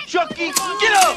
Chucky, get up!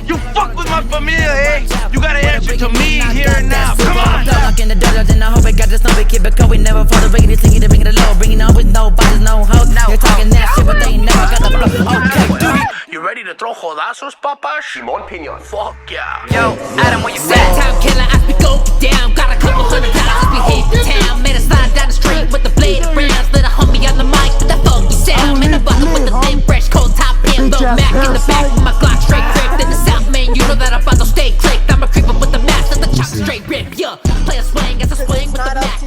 You fuck with my familia, eh? You gotta answer to me here and now. Come on! In the dollars and I hope I got this number kid because we never fall the bringing it, taking it, bringing it low, bringing on with no bodies, no hoes. You're talking that shit, but they ain't never got the flow. Okay, Doogie. You ready to throw jodazos, papa? Simón Piñón. Fuck yeah. Yo, Adam, where you at? Time killer, I speak go down. Got a couple $100 as we hit the town. Made a slide down the street with the blade of rounds. Let a homie on the mic with that funky sound. In the bucket with the thin, fresh, cold top pan. Little Mac in the back with my Glock straight grip. In the South, man, you know that I'm about to stay clicked. I'm a creeper with the mask and the chop straight rip. Yeah, play a swing as a swing with the Mac.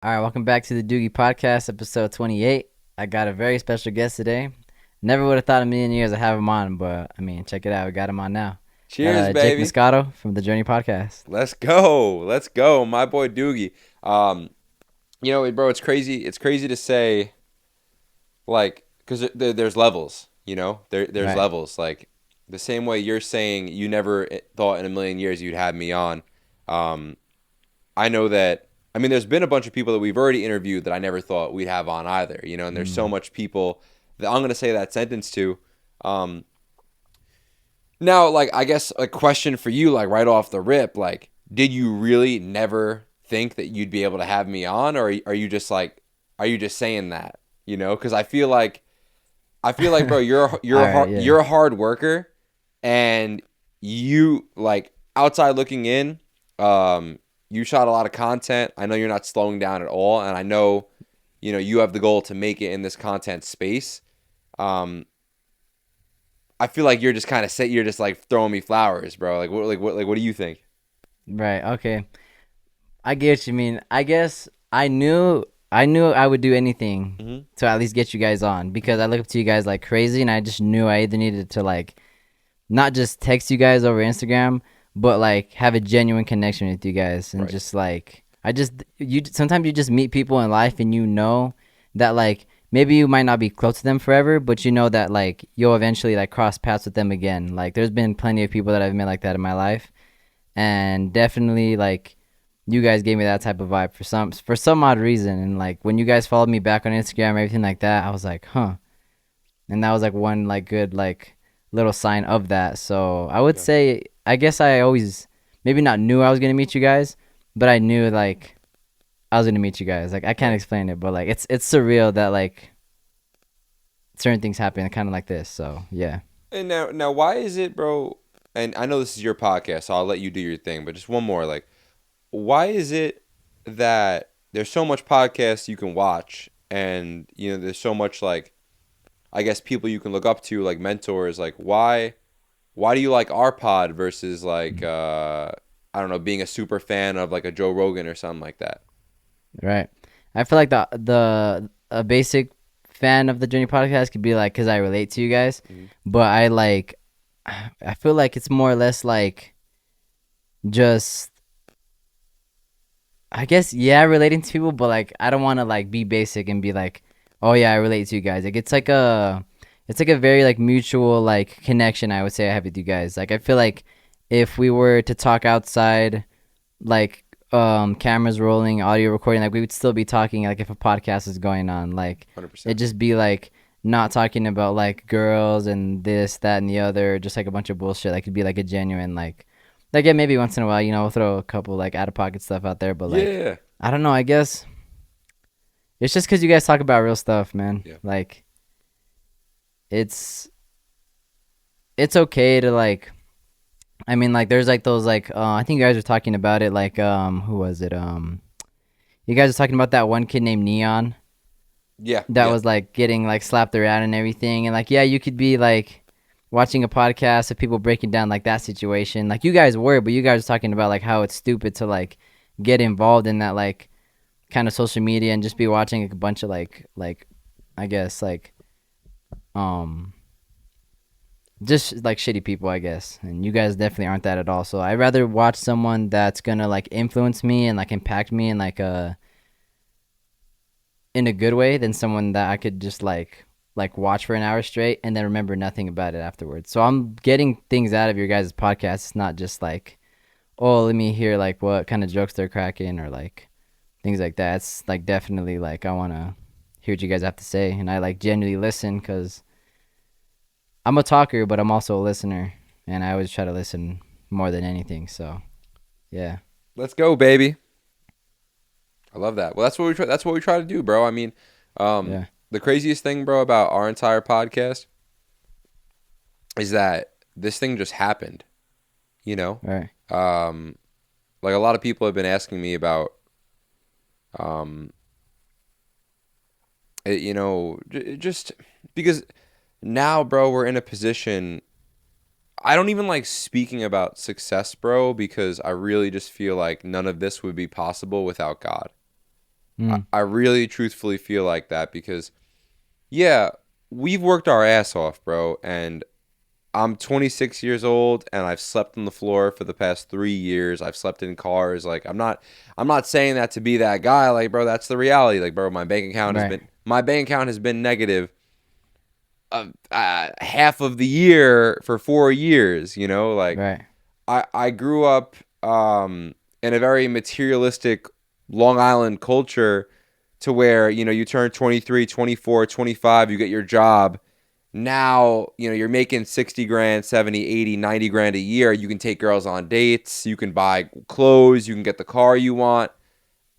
All right, welcome back to the Doogie podcast, episode 28. I got a very special guest today. Never would have thought a million years I'd have him on, but I mean, check it out. We got him on now. Cheers, baby. Jake Moscato from the Journey podcast. Let's go. My boy Doogie. You know, bro, it's crazy. It's crazy to say, like, because there's levels, you know? There's right. levels. Like, the same way you're saying you never thought in a million years you'd have me on. I know that, I mean, there's been a bunch of people that we've already interviewed that I never thought we'd have on either, you know? And there's so much people that I'm going to say that sentence to. Now, like, I guess a question for you, like, right off the rip, like, did you really never think that you'd be able to have me on? Or are you just saying that, you know? Because I feel like, bro, you're a hard worker, and you, like, outside looking in, you shot a lot of content. I know you're not slowing down at all, and I know, you know, you have the goal to make it in this content space. I feel like you're just kind of you're just like throwing me flowers, bro. What do you think? Right. Okay. I get what you mean. I guess I knew I would do anything to at least get you guys on, because I look up to you guys like crazy, and I just knew I either needed to, like, not just text you guys over Instagram, but like have a genuine connection with you guys, and just like sometimes you just meet people in life, and you know that, like, maybe you might not be close to them forever, but you know that, like, you'll eventually, like, cross paths with them again. Like, there's been plenty of people that I've met like that in my life, and definitely, like, you guys gave me that type of vibe for some odd reason. And, like, when you guys followed me back on Instagram, everything like that, I was like, huh. And that was, like, one, like, good, like, little sign of that. So I would say, I guess I always maybe not knew I was gonna meet you guys, but I knew, like, I was gonna meet you guys. Like, I can't explain it, but, like, it's surreal that, like, certain things happen kind of like this. So yeah. And now, why is it, bro? And I know this is your podcast, so I'll let you do your thing. But just one more, like, why is it that there's so much podcasts you can watch, and, you know, there's so much, like, I guess people you can look up to, like mentors. Like, why do you like our pod versus, like, I don't know, being a super fan of, like, a Joe Rogan or something like that? Right. I feel like a basic fan of the Journey podcast could be like, because I relate to you guys, but I feel like it's more or less like just, I guess, yeah, relating to people, but, like, I don't want to, like, be basic and be like, oh yeah, I relate to you guys. Like, it's like a very, like, mutual, like, connection, I would say I have with you guys. Like, I feel like if we were to talk outside, like, cameras rolling, audio recording, like, we would still be talking, like, if a podcast is going on, like, 100%. It'd just be, like, not talking about, like, girls and this, that, and the other, just, like, a bunch of bullshit. Like, it'd be, like, a genuine, like, yeah, maybe once in a while, you know, we'll throw a couple, like, out-of-pocket stuff out there, but, like, yeah, I don't know, I guess it's just because you guys talk about real stuff, man. Yeah. Like, it's okay to, like, I mean, like, there's, like, those, like, I think you guys were talking about it, like, who was it? You guys were talking about that one kid named Neon. Yeah. That was, like, getting, like, slapped around and everything. And, like, yeah, you could be, like, watching a podcast of people breaking down, like, that situation. Like, you guys were, but you guys were talking about, like, how it's stupid to, like, get involved in that, like, kind of social media and just be watching, like, a bunch of, like, I guess, like, just, like, shitty people, I guess. And you guys definitely aren't that at all. So I'd rather watch someone that's gonna, like, influence me and, like, impact me in, like, in a good way than someone that I could just, like watch for an hour straight and then remember nothing about it afterwards. So I'm getting things out of your guys' podcast. It's not just, like, oh, let me hear, like, what kind of jokes they're cracking or, like, things like that. It's, like, definitely, like, I want to hear what you guys have to say. And I, like, genuinely listen because I'm a talker, but I'm also a listener, and I always try to listen more than anything. So, yeah. Let's go, baby. I love that. Well, that's what we try to do, bro. I mean, Yeah. the craziest thing, bro, about our entire podcast is that this thing just happened. You know, Right. like a lot of people have been asking me about, you know, just because now, bro, we're in a position. I don't even like speaking about success, bro, because I really just feel like none of this would be possible without God. Mm. I really truthfully feel like that because, yeah, we've worked our ass off, bro, and I'm 26 years old and I've slept on the floor for the past 3 years. I've slept in cars. Like I'm not saying that to be that guy. Like, bro, that's the reality. Like, bro, Right. my bank account has been negative half of the year for 4 years, you know? Like Right. I grew up in a very materialistic Long Island culture to where, you know, you turn 23, 24, 25, you get your job. Now, you know, you're making 60 grand, 70, 80, 90 grand a year. You can take girls on dates. You can buy clothes. You can get the car you want.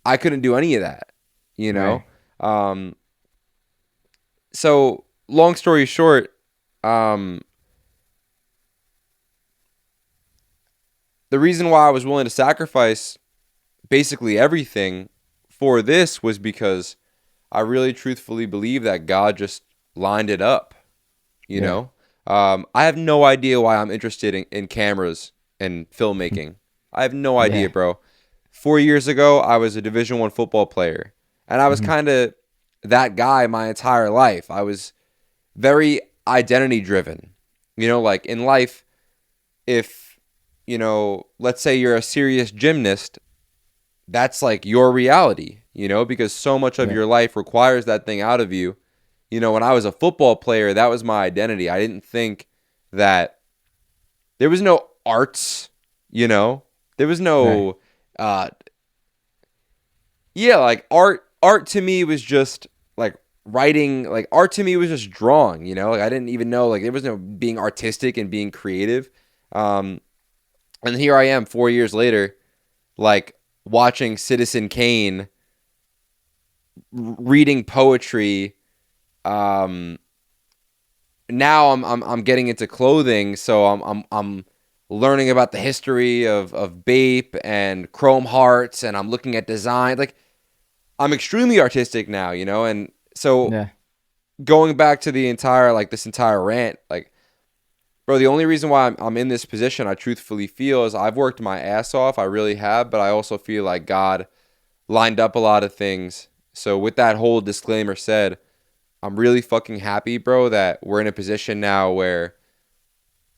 I couldn't do any of that, you know? Right. So, long story short, um, the reason why I was willing to sacrifice basically everything for this was because I really truthfully believe that God just lined it up. You Yeah. know, I have no idea why I'm interested in cameras and filmmaking. I have no idea, Yeah. bro. 4 years ago, I was a Division I football player, and I was Mhm. kind of that guy my entire life. I was very identity driven. You know, like in life, if, you know, let's say you're a serious gymnast, that's like your reality, you know, because so much of Yeah. your life requires that thing out of you. You know, when I was a football player, that was my identity. I didn't think that there was no arts, you know, there was Right. no, uh, yeah, like art to me was just like writing, like art to me was just drawing, you know, like I didn't even know, like there was no being artistic and being creative. Um, and here I am 4 years later, like watching Citizen Kane, reading poetry. Now I'm getting into clothing, so I'm learning about the history of Bape and Chrome Hearts, and I'm looking at design. Like I'm extremely artistic now, you know. And so Yeah. going back to the entire like this entire rant, like bro, the only reason why I'm in this position, I truthfully feel, is I've worked my ass off. I really have, but I also feel like God lined up a lot of things. So with that whole disclaimer said, I'm really fucking happy, bro, that we're in a position now where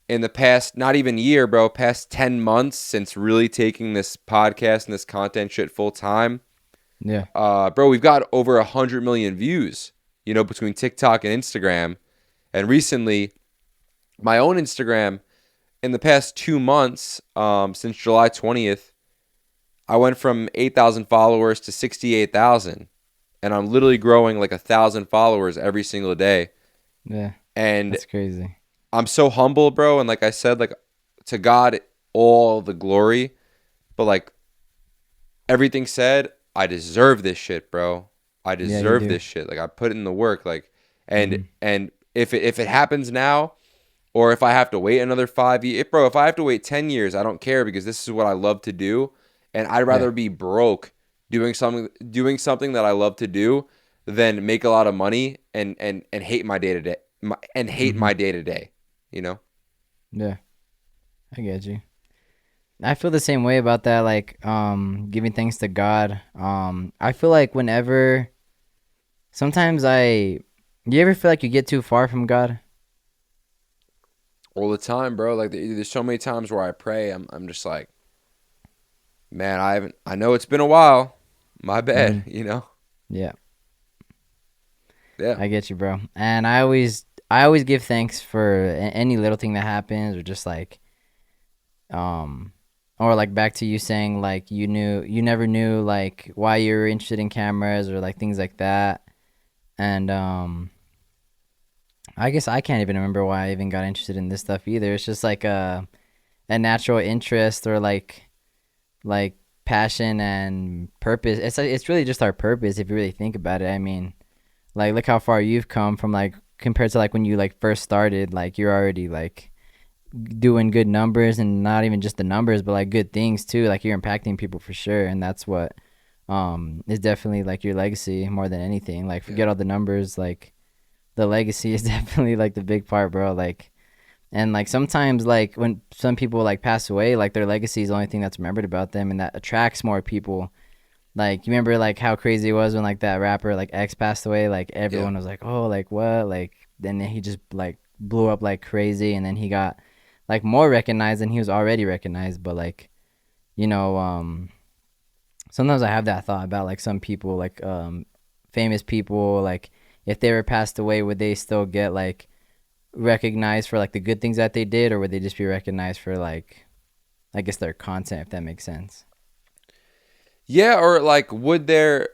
in the past, not even year, bro, past 10 months since really taking this podcast and this content shit full time, Yeah. bro, we've got over 100 million views, you know, between TikTok and Instagram. And recently, my own Instagram, in the past 2 months, since July 20th, I went from 8,000 followers to 68,000. And I'm literally growing like 1,000 followers every single day. Yeah. And That's crazy. I'm so humble, bro. And like I said, like to God, all the glory. But like everything said, I deserve this shit, bro. I Yeah, you deserve do. this shit. Like I put in the work. Like, and Mhm. and if it happens now, or if I have to wait another 5 years, bro, if I have to wait 10 years, I don't care because this is what I love to do, and I'd Yeah. rather be broke doing something that I love to do than make a lot of money and hate my day to day and hate Mhm. my day to day. You know. Yeah. I get you. I feel the same way about that, like giving thanks to God. I feel like whenever sometimes you ever feel like you get too far from God? All the time, bro. Like there's so many times where I pray, I'm just like, man, I know it's been a while. My bad, Mhm. you know. Yeah. Yeah. I get you, bro. And I always give thanks for any little thing that happens, or just like um or like back to you saying like you never knew like why you were interested in cameras or like things like that. And I guess I can't even remember why I even got interested in this stuff either. It's just like a natural interest or like passion and purpose. It's really just our purpose if you really think about it. I mean, like look how far you've come from like compared to like when you like first started. Like you're already like doing good numbers and not even just the numbers, but like good things too. Like you're impacting people for sure, and that's what is definitely like your legacy more than anything. Like forget all the numbers. Like the legacy is definitely like the big part, bro. Like. And like sometimes like when some people like pass away, like their legacy is the only thing that's remembered about them and that attracts more people. Like you remember like how crazy it was when like that rapper like X passed away, like everyone was like, "Oh, like what?" Like then he just like blew up like crazy and then he got like more recognized than he was already recognized, but like you know sometimes I have that thought about like some people like famous people like if they were passed away would they still get like recognized for like the good things that they did or would they just be recognized for like I guess their content if that makes sense. Yeah, or like would there,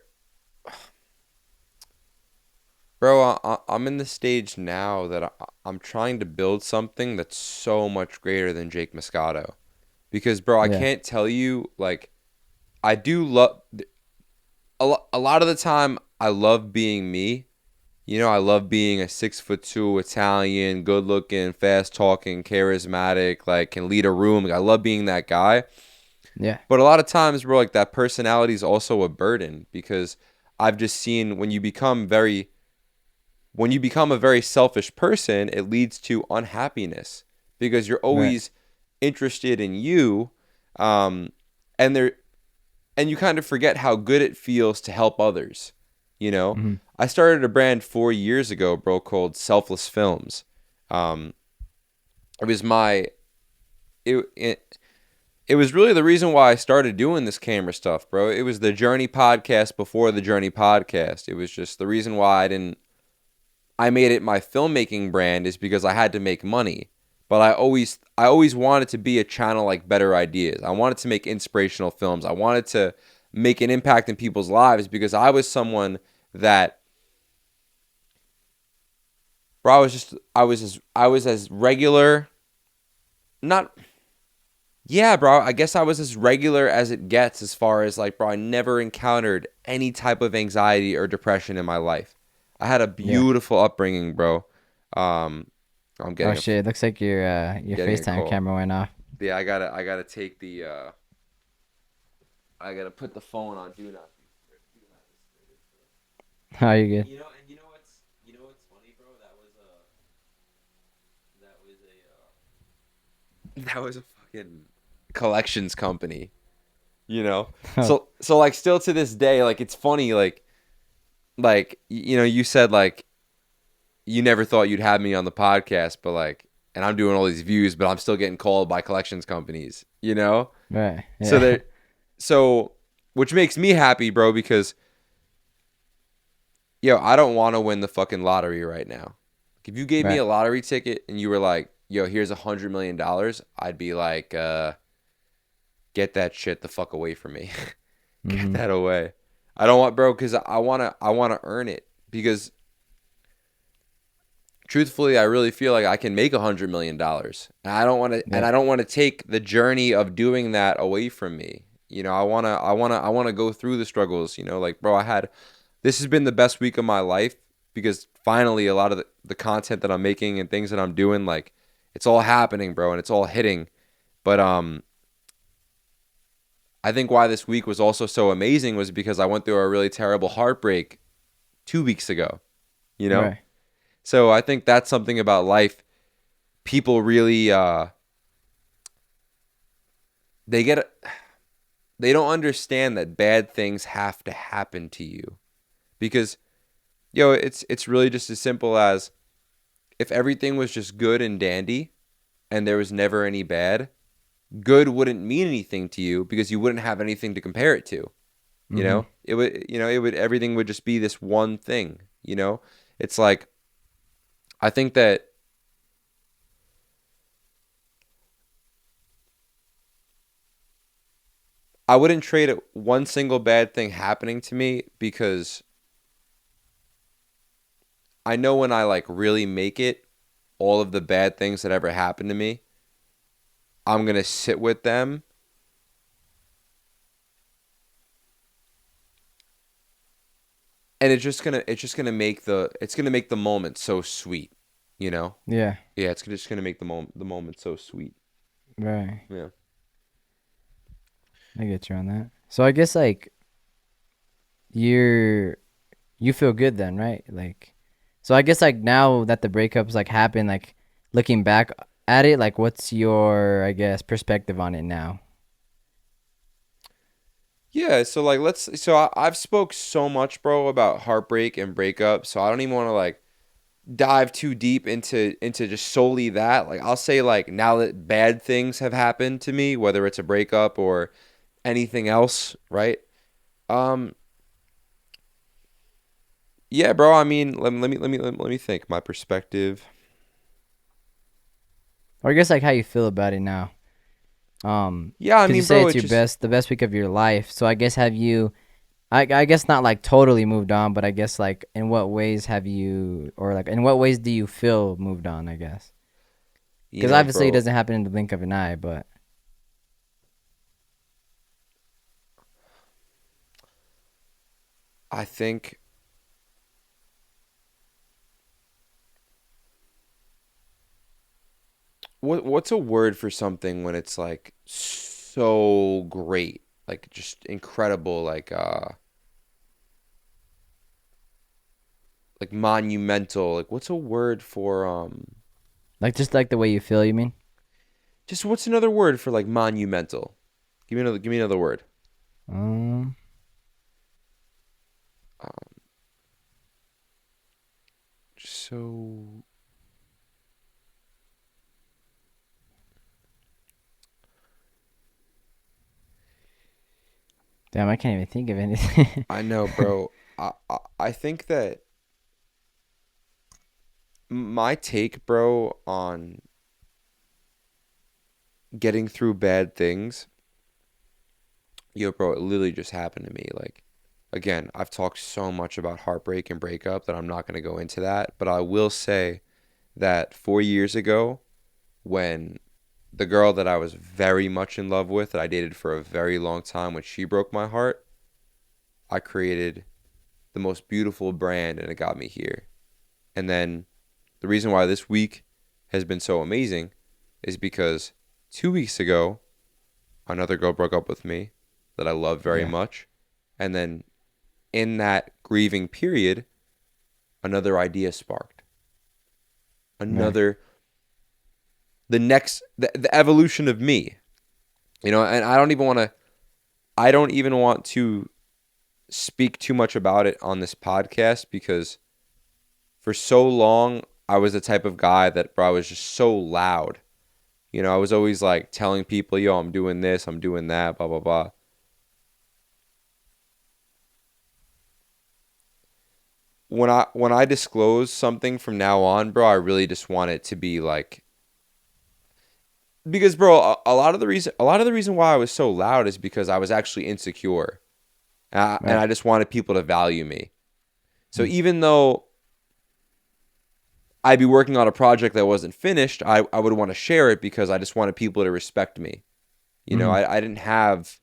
bro? I'm in the stage now that I'm trying to build something that's so much greater than Jake Moscato, because bro, I Yeah. can't tell you like I do love a lot of the time. I love being me. You know, I love being a 6'2" Italian, good looking, fast talking, charismatic, like can lead a room. Like, I love being that guy. Yeah. But a lot of times, bro, like that personality is also a burden because I've just seen when you become a very selfish person, it leads to unhappiness because you're Right. always interested in you, um, and there and you kind of forget how good it feels to help others. You know, Hmm. I started a brand 4 years ago, bro, called Selfless Films. Um, it was my it it was really the reason why I started doing this camera stuff, bro. It was the Journey podcast before the Journey podcast. It was just the reason why I made it my filmmaking brand is because I had to make money. But I always wanted to be a channel like Better Ideas. I wanted to make inspirational films. I wanted to make an impact in people's lives because I was someone that bro, I was as regular, not yeah, bro. I guess I was as regular as it gets as far as like, bro, I never encountered any type of anxiety or depression in my life. I had a Yeah. beautiful upbringing, bro. Um, I'm Oh getting a shit, it looks like your getting a FaceTime call. camera went off. Yeah, I gotta take I gotta put the phone on do not. Oh, you good. You know what's funny, bro? That was a fucking collections company. You know, Oh, so like still to this day, like it's funny, you said like you never thought you'd have me on the podcast, but like, and I'm doing all these views, but I'm still getting called by collections companies. You know, right. so Yeah. that so which makes me happy, bro, because yo, I don't want to win the fucking lottery right now. If you gave me Right. a lottery ticket and you were like, yo, here's $100 million, I'd be like, get that shit the fuck away from me. Get Mhm. that away. I don't want, bro, because I wanna earn it. Because truthfully, I really feel like I can make $100 million, and Yeah. I don't want to take the journey of doing that away from me. You know, I wanna go through the struggles. You know, like, bro, this has been the best week of my life because finally a lot of the content that I'm making and things that I'm doing, like, it's all happening, bro, and it's all hitting. But I think why this week was also so amazing was because I went through a really terrible heartbreak 2 weeks ago. You know, Right. so I think that's something about life. People really they get they don't understand that bad things have to happen to you because it's really just as simple as if everything was just good and dandy and there was never any bad, good wouldn't mean anything to you because you wouldn't have anything to compare it to. You Mhm. know, it would everything would just be this one thing. You know, it's like I think that I wouldn't trade it one single bad thing happening to me because I know when I like really make it, all of the bad things that ever happened to me, I'm gonna sit with them. And it's gonna make the moment so sweet, you know? Yeah. Yeah, it's just gonna make the moment so sweet. Right. Yeah. I get you on that. So I guess like you're you feel good then, right? Like, so I guess like now that the breakups like happened, like looking back at it, like what's your, I guess, perspective on it now? Yeah, so like I've spoke so much, bro, about heartbreak and breakup, so I don't even want to like dive too deep into just solely that. Like I'll say like now that bad things have happened to me, whether it's a breakup or anything else, right? Um yeah, bro, I mean, let me think my perspective. Or I guess like how you feel about it now. Yeah, I Because you mean, say bro, it's it your just the best week of your life. So I guess have you, I guess not like totally moved on, but I guess like in what ways have you, or like in what ways do you feel moved on, I guess? you Because know, obviously it bro, doesn't happen in the blink of an eye, but I think what's a word for something when it's like so great, like just incredible, like monumental. Like what's a word for like just like the way you feel, you mean? just what's another word for like monumental? Give me another word. Um, Um, so damn, I can't even think of anything. I know, bro. I think that my take, bro, on getting through bad things, yo, bro, it literally just happened to me. Like, again, I've talked so much about heartbreak and breakup that I'm not going to go into that. But I will say that 4 years ago, when the girl that I was very much in love with, that I dated for a very long time, when she broke my heart, I created the most beautiful brand and it got me here. And then the reason why this week has been so amazing is because 2 weeks ago, another girl broke up with me that I love very Yeah. much. And then in that grieving period, another idea sparked. Right. Another, the evolution of me, and I don't even want to speak too much about it on this podcast because for so long, I was the type of guy that, bro, I was just so loud. I was always like telling people, yo, I'm doing this, I'm doing that, blah, blah, blah. When I disclose something from now on, bro, I really just want it to be like, because bro, a lot of the reason why I was so loud is because I was actually insecure, and Right. I just wanted people to value me. So Mm. even though I'd be working on a project that wasn't finished, I would want to share it because I just wanted people to respect me. Mhm. I didn't have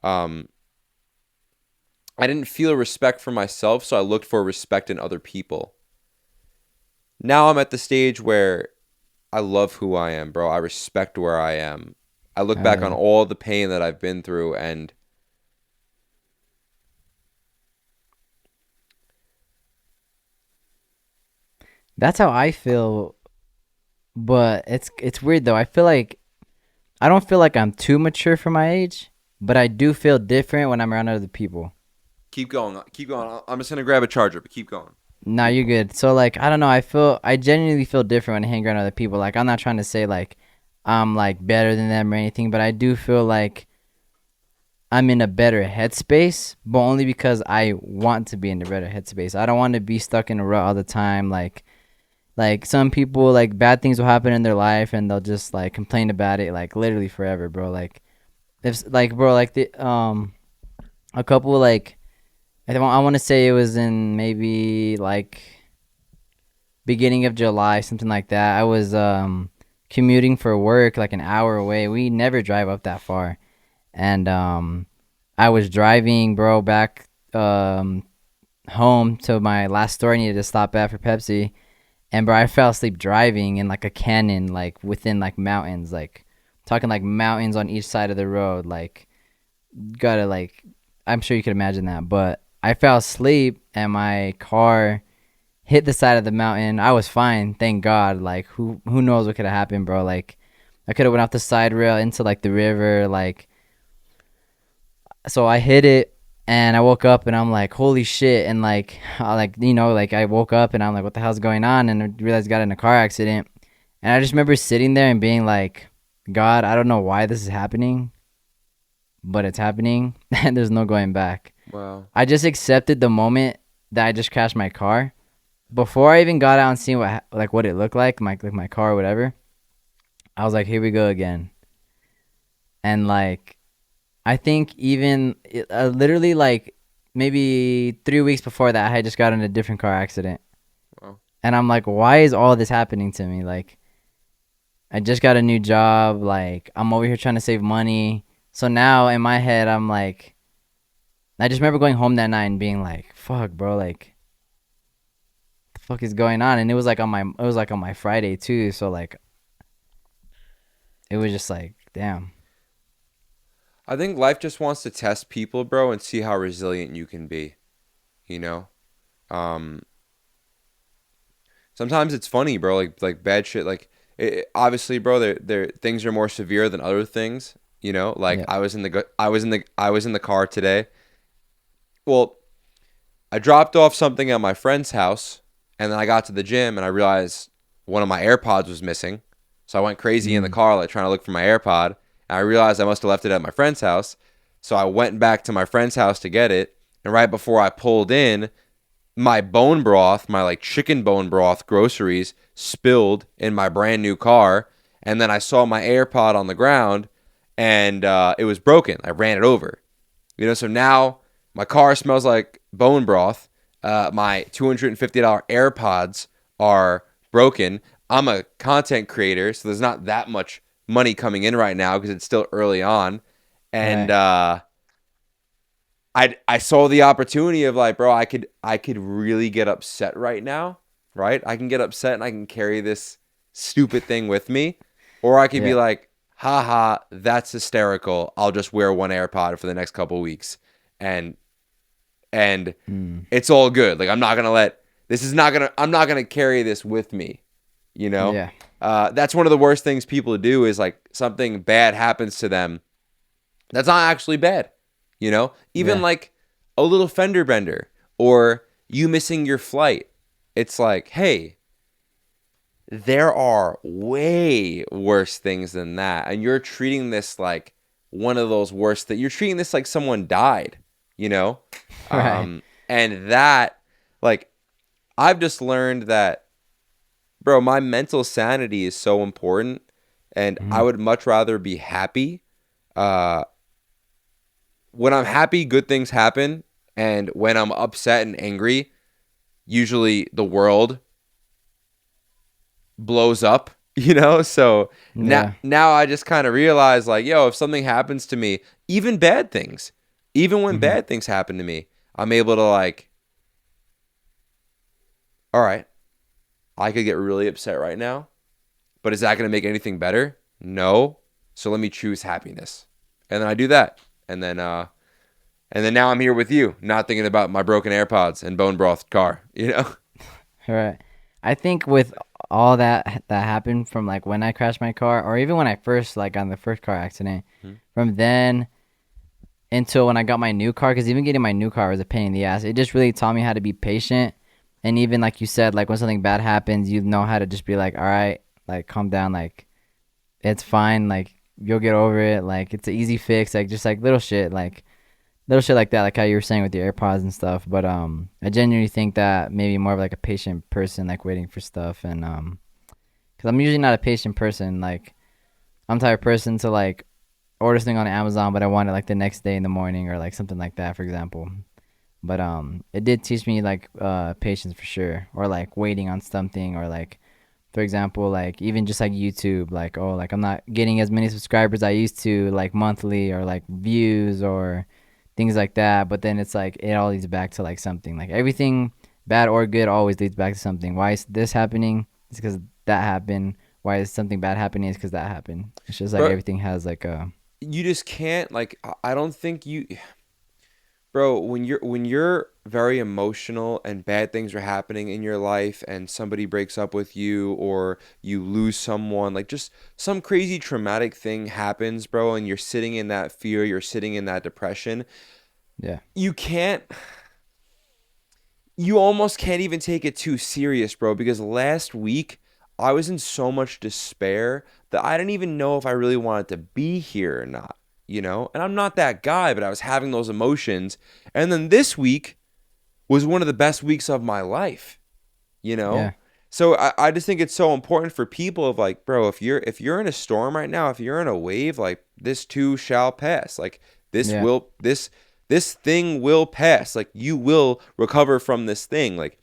um I didn't feel respect for myself, so I looked for respect in other people. Now I'm at the stage where I love who I am, bro. I respect where I am. I look Hell back on yeah. all the pain that I've been through, and That's how I feel, but it's weird though. I feel like I don't feel like I'm too mature for my age, but I do feel different when I'm around other people. keep going, keep going. I'm just gonna grab a charger, but keep going. Nah, you're good. So like I don't know, I genuinely feel different when I hang around other people. Like I'm not trying to say like I'm like better than them or anything, but I do feel like I'm in a better headspace, but only because I want to be in a better headspace. I don't want to be stuck in a rut all the time. Like some people, like bad things will happen in their life and they'll just like complain about it like literally forever, bro. Like if like bro, like the a couple like I want to say it was in maybe like beginning of July, something like that. I was commuting for work like an hour away. We never drive up that far. And I was driving, bro, back home to my last store I needed to stop at for Pepsi. And bro, I fell asleep driving in like a canyon, like within like mountains, like talking like mountains on each side of the road. Like, gotta like, I'm sure you could imagine that. But I fell asleep and my car hit the side of the mountain. I was fine, thank God. Like, who knows what could have happened, bro? Like, I could have went off the side rail into like the river. Like, so I hit it. And I woke up and I'm like, holy shit. And like, I woke up and I'm like, what the hell's going on? And I realized I got in a car accident. And I just remember sitting there and being like, God, I don't know why this is happening, but it's happening and there's no going back. Wow. I just accepted the moment that I just crashed my car. Before I even got out and seen what it looked like my car or whatever, I was like, here we go again. And like, I think even literally like maybe 3 weeks before that, I had just got in a different car accident. Wow. And I'm like, why is all this happening to me? Like, I just got a new job. Like, I'm over here trying to save money. So now in my head, I'm like, I just remember going home that night and being like, fuck, bro, like, the fuck is going on? And it was like on my Friday too. So like, it was just like, damn. I think life just wants to test people, bro, and see how resilient you can be. You know, sometimes it's funny, bro. Like bad shit. Like obviously, bro, there things are more severe than other things. You know, like Yeah. I was in the car today. Well, I dropped off something at my friend's house, and then I got to the gym and I realized one of my AirPods was missing. So I went crazy in the car, like trying to look for my AirPod. And I realized I must have left it at my friend's house. So I went back to my friend's house to get it. And right before I pulled in, my bone broth, my like chicken bone broth groceries spilled in my brand new car. And then I saw my AirPod on the ground and it was broken. I ran it over. You know, so now my car smells like bone broth. My $250 AirPods are broken. I'm a content creator, so there's not that much money coming in right now because it's still early on. And Right. I saw the opportunity of like, bro, I could really get upset right now, right? I can get upset and I can carry this stupid thing with me, or I could be Yeah. like, haha, that's hysterical. I'll just wear one AirPod for the next couple weeks, and it's all good. Like I'm not gonna carry this with me, you know? Yeah. That's one of the worst things people do is like something bad happens to them. That's not actually bad, you know? Even Yeah. like a little fender bender or you missing your flight. It's like, hey, there are way worse things than that. And you're treating this like one of those worst that you're treating this like someone died, you know? Right. And that, like, I've just learned that, bro, my mental sanity is so important. And I would much rather be happy. When I'm happy, good things happen. And when I'm upset and angry, usually the world blows up, you know? So Yeah. now I just kind of realize like, yo, if something happens to me, even bad things, even when bad things happen to me, I'm able to like, all right, I could get really upset right now, but is that going to make anything better? No. So let me choose happiness. And then I do that. And then now I'm here with you, not thinking about my broken AirPods and bone broth car, you know? Right. I think with all that happened from like when I crashed my car, or even when I first like got in the first car accident, from then until when I got my new car, because even getting my new car was a pain in the ass. It just really taught me how to be patient, and even like you said, like when something bad happens, you know how to just be like, all right, like calm down, like it's fine, like you'll get over it, like it's an easy fix, like just like little shit like that, like how you were saying with your AirPods and stuff. But I genuinely think that maybe more of like a patient person, like waiting for stuff, and because I'm usually not a patient person. Like I'm the type of person to like order something on Amazon, but I want it like the next day in the morning or like something like that, for example. But it did teach me like patience for sure, or like waiting on something, or like for example, like even just like YouTube, like oh, like I'm not getting as many subscribers I used to, like monthly, or like views or things like that. But then it's like it all leads back to like something. Like everything, bad or good, always leads back to something. Why is this happening? It's because that happened. Why is something bad happening? It's because that happened. It's just like Bro, everything has like a you just can't like. I don't think you, bro. When you're very emotional and bad things are happening in your life, and somebody breaks up with you, or you lose someone, like just some crazy traumatic thing happens, bro, and you're sitting in that fear, you're sitting in that depression. yeah, You can't. You almost can't even take it too serious, bro, because last week I was in so much despair that I didn't even know if I really wanted to be here or not, you know? And I'm not that guy, but I was having those emotions. And then this week was one of the best weeks of my life, you know? yeah, So I just think it's so important for people of like, bro, if you're in a storm right now, if you're in a wave, like this too shall pass. Like this yeah, will this thing will pass. Like you will recover from this thing. Like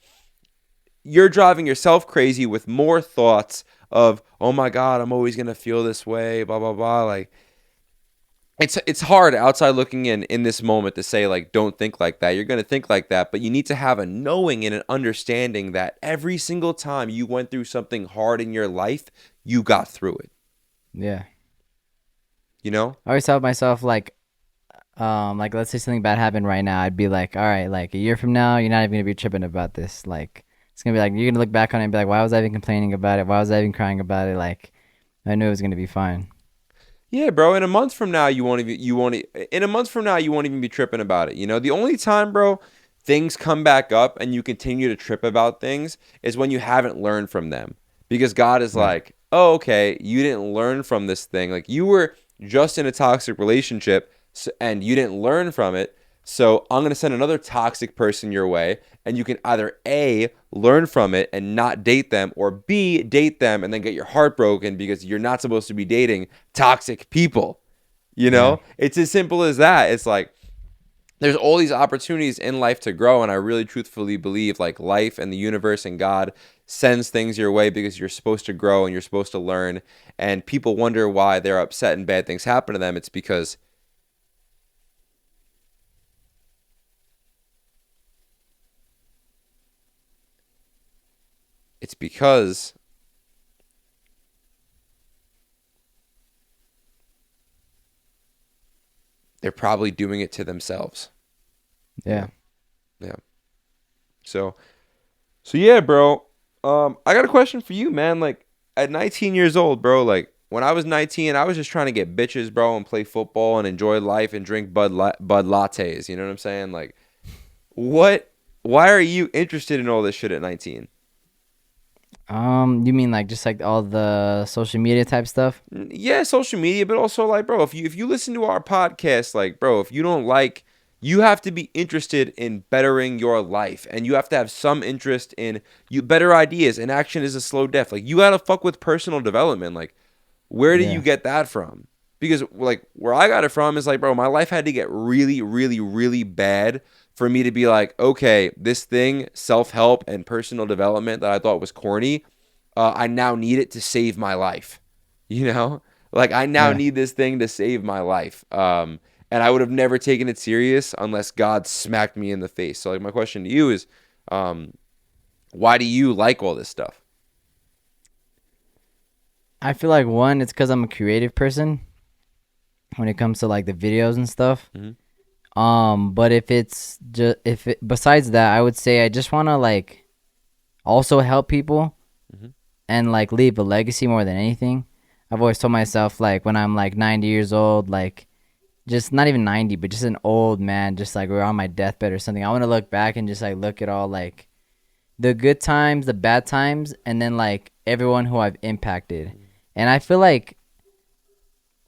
you're driving yourself crazy with more thoughts of, oh my God, I'm always gonna feel this way, blah blah blah. Like it's hard outside looking in this moment to say like don't think like that. You're gonna think like that, but you need to have a knowing and an understanding that every single time you went through something hard in your life, you got through it. yeah. You know? I always tell myself like let's say something bad happened right now, I'd be like, all right, like a year from now, you're not even gonna be tripping about this. Like it's gonna be like you're gonna look back on it and be like, why was I even complaining about it? Why was I even crying about it? Like I knew it was gonna be fine. Yeah, bro. In a month from now, in a month from now, you won't even be tripping about it. You know, the only time, bro, things come back up and you continue to trip about things is when you haven't learned from them. Because God is Yeah, like, oh, okay, you didn't learn from this thing. Like you were just in a toxic relationship and you didn't learn from it. So I'm going to send another toxic person your way. And you can either A, learn from it and not date them, or B, date them and then get your heart broken because you're not supposed to be dating toxic people. You yeah, know, it's as simple as that. It's like there's all these opportunities in life to grow. And I really truthfully believe like life and the universe and God sends things your way because you're supposed to grow and you're supposed to learn. And people wonder why they're upset and bad things happen to them. It's because they're probably doing it to themselves. yeah. Yeah. So yeah, bro. I got a question for you, man. Like at 19 years old, bro, like when I was 19, I was just trying to get bitches, bro, and play football and enjoy life and drink Bud lattes. You know what I'm saying? Like, what? Why are you interested in all this shit at 19? You mean like just like all the social media type stuff? Yeah, social media, but also like, bro, if you listen to our podcast, like, bro, if you don't like, you have to be interested in bettering your life, and you have to have some interest in you better ideas. And action is a slow death. Like, you gotta fuck with personal development. Like, where do you Yeah, get that from? Because like where I got it from is like, bro, my life had to get really, really, really bad for me to be like, okay, this thing, self-help and personal development that I thought was corny, I now need it to save my life. You know, like I now yeah. need this thing to save my life. And I would have never taken it serious unless God smacked me in the face. So like my question to you is, um, why do you like all this stuff? I feel like one, it's because I'm a creative person when it comes to like the videos and stuff. Mhm. But if it's just if it besides that, I would say I just want to like also help people Mhm. and like leave a legacy more than anything. I've always told myself like when I'm like 90 years old, like just not even 90, but just an old man, just like we're on my deathbed or something. I want to look back and just like look at all like the good times, the bad times, and then like everyone who I've impacted. And I feel like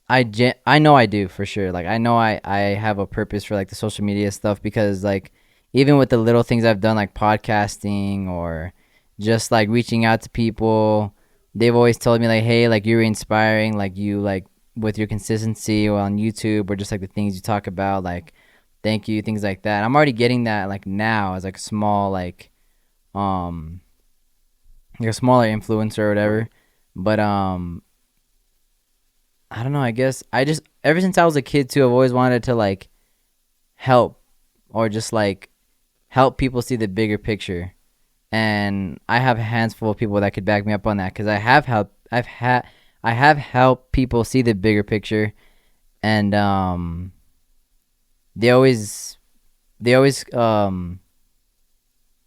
I know I do for sure. Like I know I have a purpose for like the social media stuff because like even with the little things I've done like podcasting or just like reaching out to people, they've always told me like, hey, like you're inspiring, like you like with your consistency on YouTube or just like the things you talk about, like thank you, things like that. I'm already getting that like now as like a small um like a smaller influencer or whatever. But I don't know, I guess I just ever since I was a kid too, I've always wanted to like help or just like help people see the bigger picture. And I have a handful of people that could back me up on that because I have helped people see the bigger picture, and they always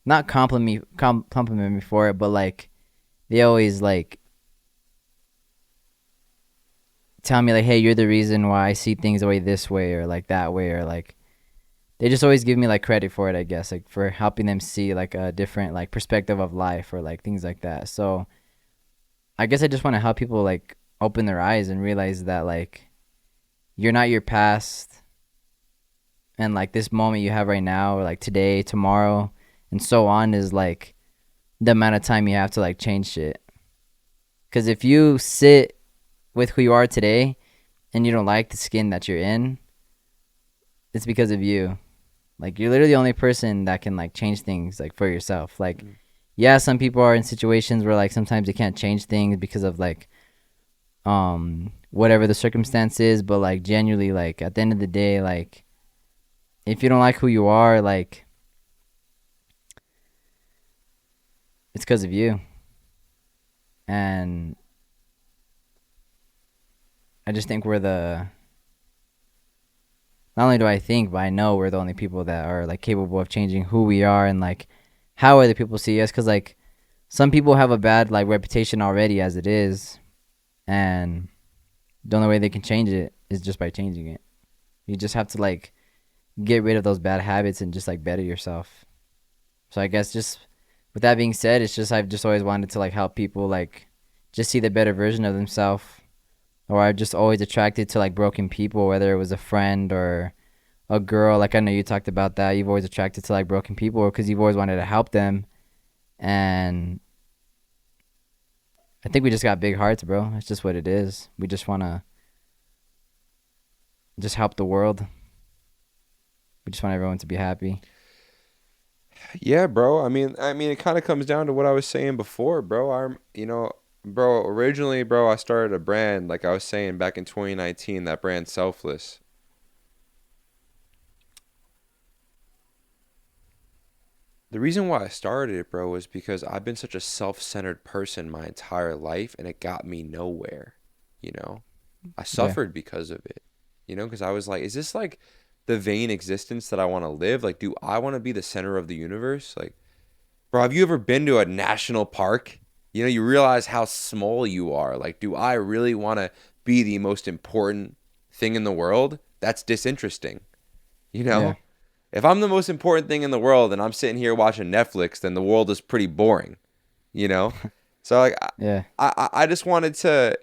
not compliment me for it, but like they always like tell me like, hey, you're the reason why I see things the way this way or like that way, or like they just always give me like credit for it, I guess, like for helping them see like a different like perspective of life or like things like that. So I guess I just want to help people like open their eyes and realize that like you're not your past, and like this moment you have right now or like today, tomorrow, and so on is like the amount of time you have to like change shit. Because if you sit with who you are today and you don't like the skin that you're in, it's because of you. Like you're literally the only person that can like change things like for yourself. Like yeah, some people are in situations where like sometimes they can't change things because of like whatever the circumstance is, but like genuinely like at the end of the day, like if you don't like who you are, like it's because of you. And I just think we're the, not only do I think, but I know we're the only people that are like capable of changing who we are and like how other people see us. Because like some people have a bad like reputation already as it is, and the only way they can change it is just by changing it. You just have to like get rid of those bad habits and just like better yourself. So I guess just with that being said, it's just I've just always wanted to like help people like just see the better version of themselves. Or I'm just always attracted to like broken people, whether it was a friend or a girl. Like I know you talked about that. You've always attracted to like broken people because you've always wanted to help them. And I think we just got big hearts, bro. It's just what it is. We just want to just help the world. We just want everyone to be happy. Yeah, bro. I mean, it kind of comes down to what I was saying before, bro. Bro, originally, bro, I started a brand, like I was saying back in 2019, that brand Selfless. The reason why I started it, bro, was because I've been such a self-centered person my entire life, and it got me nowhere, you know? I suffered because of it, you know, because I was like, is this like the vain existence that I want to live? Like, do I want to be the center of the universe? Like, bro, have you ever been to a national park? You know, you realize how small you are. Like, do I really want to be the most important thing in the world? That's disinteresting. You know? Yeah. If I'm the most important thing in the world and I'm sitting here watching Netflix, then the world is pretty boring. You know? So, like, Yeah. I just wanted to...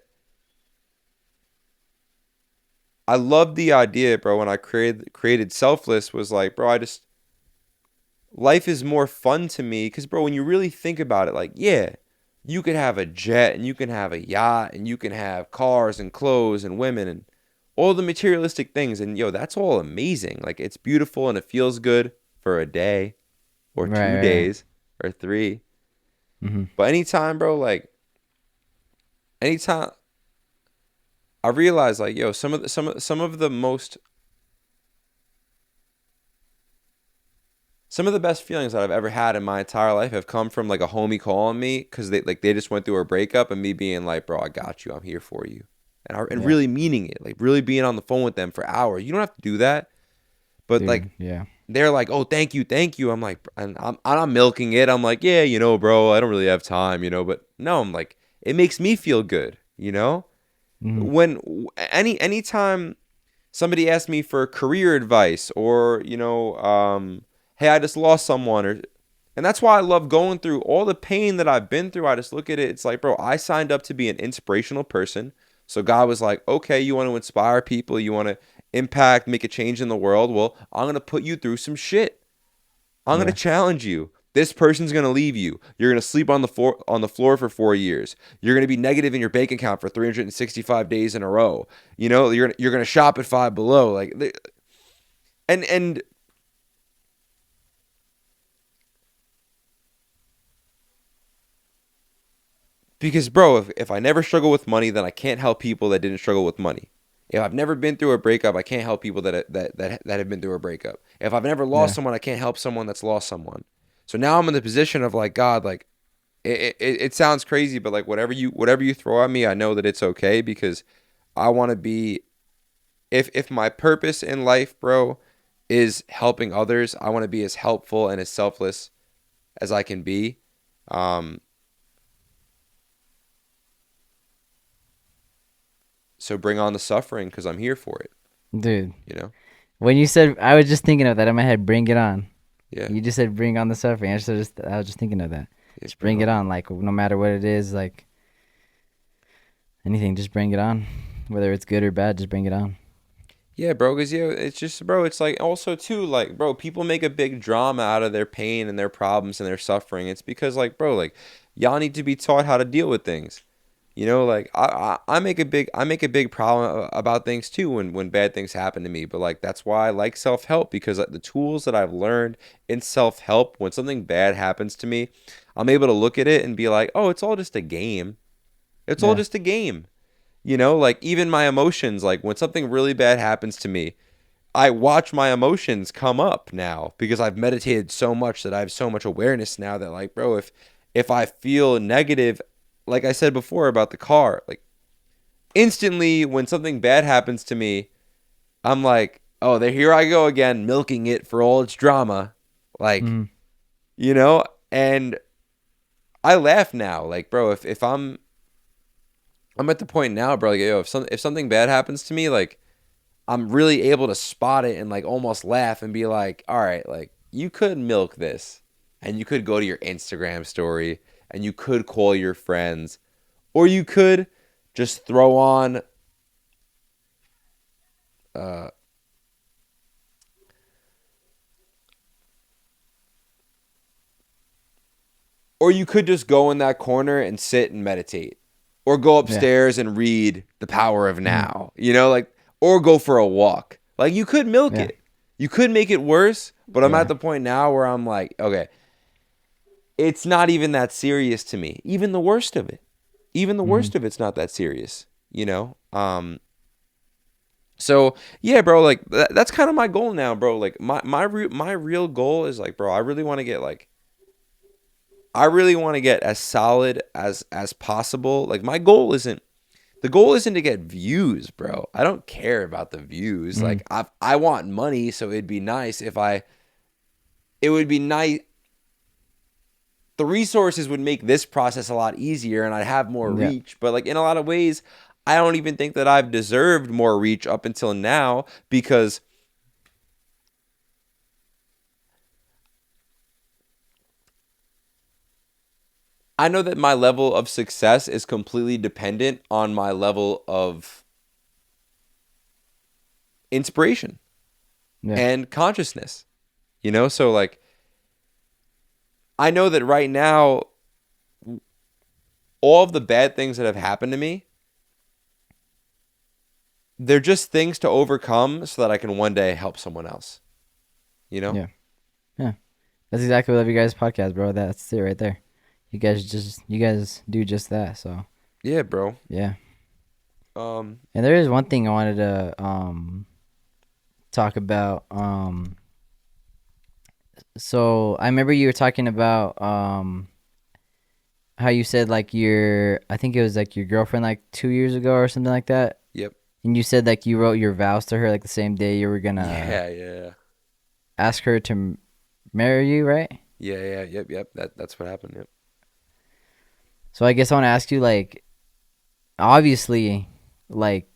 I loved the idea, bro, when I created Selfless, was like, bro, life is more fun to me because, bro, when you really think about it, like, yeah, you could have a jet and you can have a yacht and you can have cars and clothes and women and all the materialistic things, and yo, that's all amazing. Like, it's beautiful and it feels good for a day or Right, 2 days or 3. Mm-hmm. But anytime, bro, like anytime I realize, like, yo, some of the best feelings that I've ever had in my entire life have come from like a homie calling me because they just went through a breakup, and me being like, bro, I got you, I'm here for you, and really meaning it, like really being on the phone with them for hours. You don't have to do that, but Dude, like yeah. they're like, oh, thank you. I'm like, and I'm milking it. I'm like, yeah, bro, I don't really have time, but no, I'm like, it makes me feel good, Mm-hmm. when anytime somebody asks me for career advice, or hey, I just lost someone, and that's why I love going through all the pain that I've been through. I just look at it, it's like, bro, I signed up to be an inspirational person. So God was like, okay, you want to inspire people, you want to impact, make a change in the world, well, I'm going to put you through some shit. I'm going to challenge you. This person's going to leave you. You're going to sleep on the floor for 4 years. You're going to be negative in your bank account for 365 days in a row. You're going to shop at Five Below. Like, and because, bro, if I never struggle with money, then I can't help people that didn't struggle with money. If I've never been through a breakup, I can't help people that have been through a breakup. If I've never lost Yeah. someone, I can't help someone that's lost someone. So now I'm in the position of like, God, like it sounds crazy, but like whatever you throw at me, I know that it's okay because I want to be. If my purpose in life, bro, is helping others, I want to be as helpful and as selfless as I can be. So bring on the suffering because I'm here for it. Dude, You know? when you said, I was just thinking of that in my head. Bring it on. Yeah. You just said bring on the suffering. I was just thinking of that. Yeah, Just bring it on. Like no matter what it is, like anything, just bring it on. Whether it's good or bad, just bring it on. Yeah, bro, because it's just, bro, it's like also too, like, bro, people make a big drama out of their pain and their problems and their suffering. It's because, like, bro, like, y'all need to be taught how to deal with things. You know, like I make a big problem about things too when bad things happen to me. But like that's why I like self help because the tools that I've learned in self help, when something bad happens to me, I'm able to look at it and be like, oh, it's all just a game. It's all Yeah. just a game. You know, like even my emotions, like when something really bad happens to me, I watch my emotions come up now because I've meditated so much that I have so much awareness now that like, bro, if I feel negative, like I said before about the car, like instantly when something bad happens to me, I'm like, oh, there here I go again, milking it for all its drama. Like, Mm. you know, and I laugh now. Like, bro, if I'm at the point now, bro, like, yo, if something bad happens to me, like I'm really able to spot it and like almost laugh and be like, all right, like you could milk this and you could go to your Instagram story and you could call your friends or you could just throw on or you could just go in that corner and sit and meditate or go upstairs and read The Power of Now, you know, like, or go for a walk. Like you could milk Yeah. it. You could make it worse, but I'm Yeah. at the point now where I'm like, okay, it's not even that serious to me. Even the worst of it. Even the worst of it's not that serious, you know? So yeah, bro, like that's kind of my goal now, bro. Like my real goal is like, bro, I really want to get as solid as possible. Like my goal isn't to get views, bro. I don't care about the views. Like I want money, so it'd be nice it would be nice. The resources would make this process a lot easier and I'd have more Yeah. reach. But like in a lot of ways, I don't even think that I've deserved more reach up until now because I know that my level of success is completely dependent on my level of inspiration Yeah. and consciousness. You know, so like I know that right now all of the bad things that have happened to me, they're just things to overcome so that I can one day help someone else. You know? Yeah. Yeah. That's exactly what you guys podcast, bro. That's it right there. You guys do just that. So Yeah, bro. yeah. And there is one thing I wanted to talk about. So I remember you were talking about how you said like I think it was like your girlfriend like 2 years ago or something like that. Yep. And you said like you wrote your vows to her like the same day you were gonna Yeah. ask her to marry you, right? Yeah. Yep. That's what happened. Yep. So I guess I want to ask you, like, obviously, like,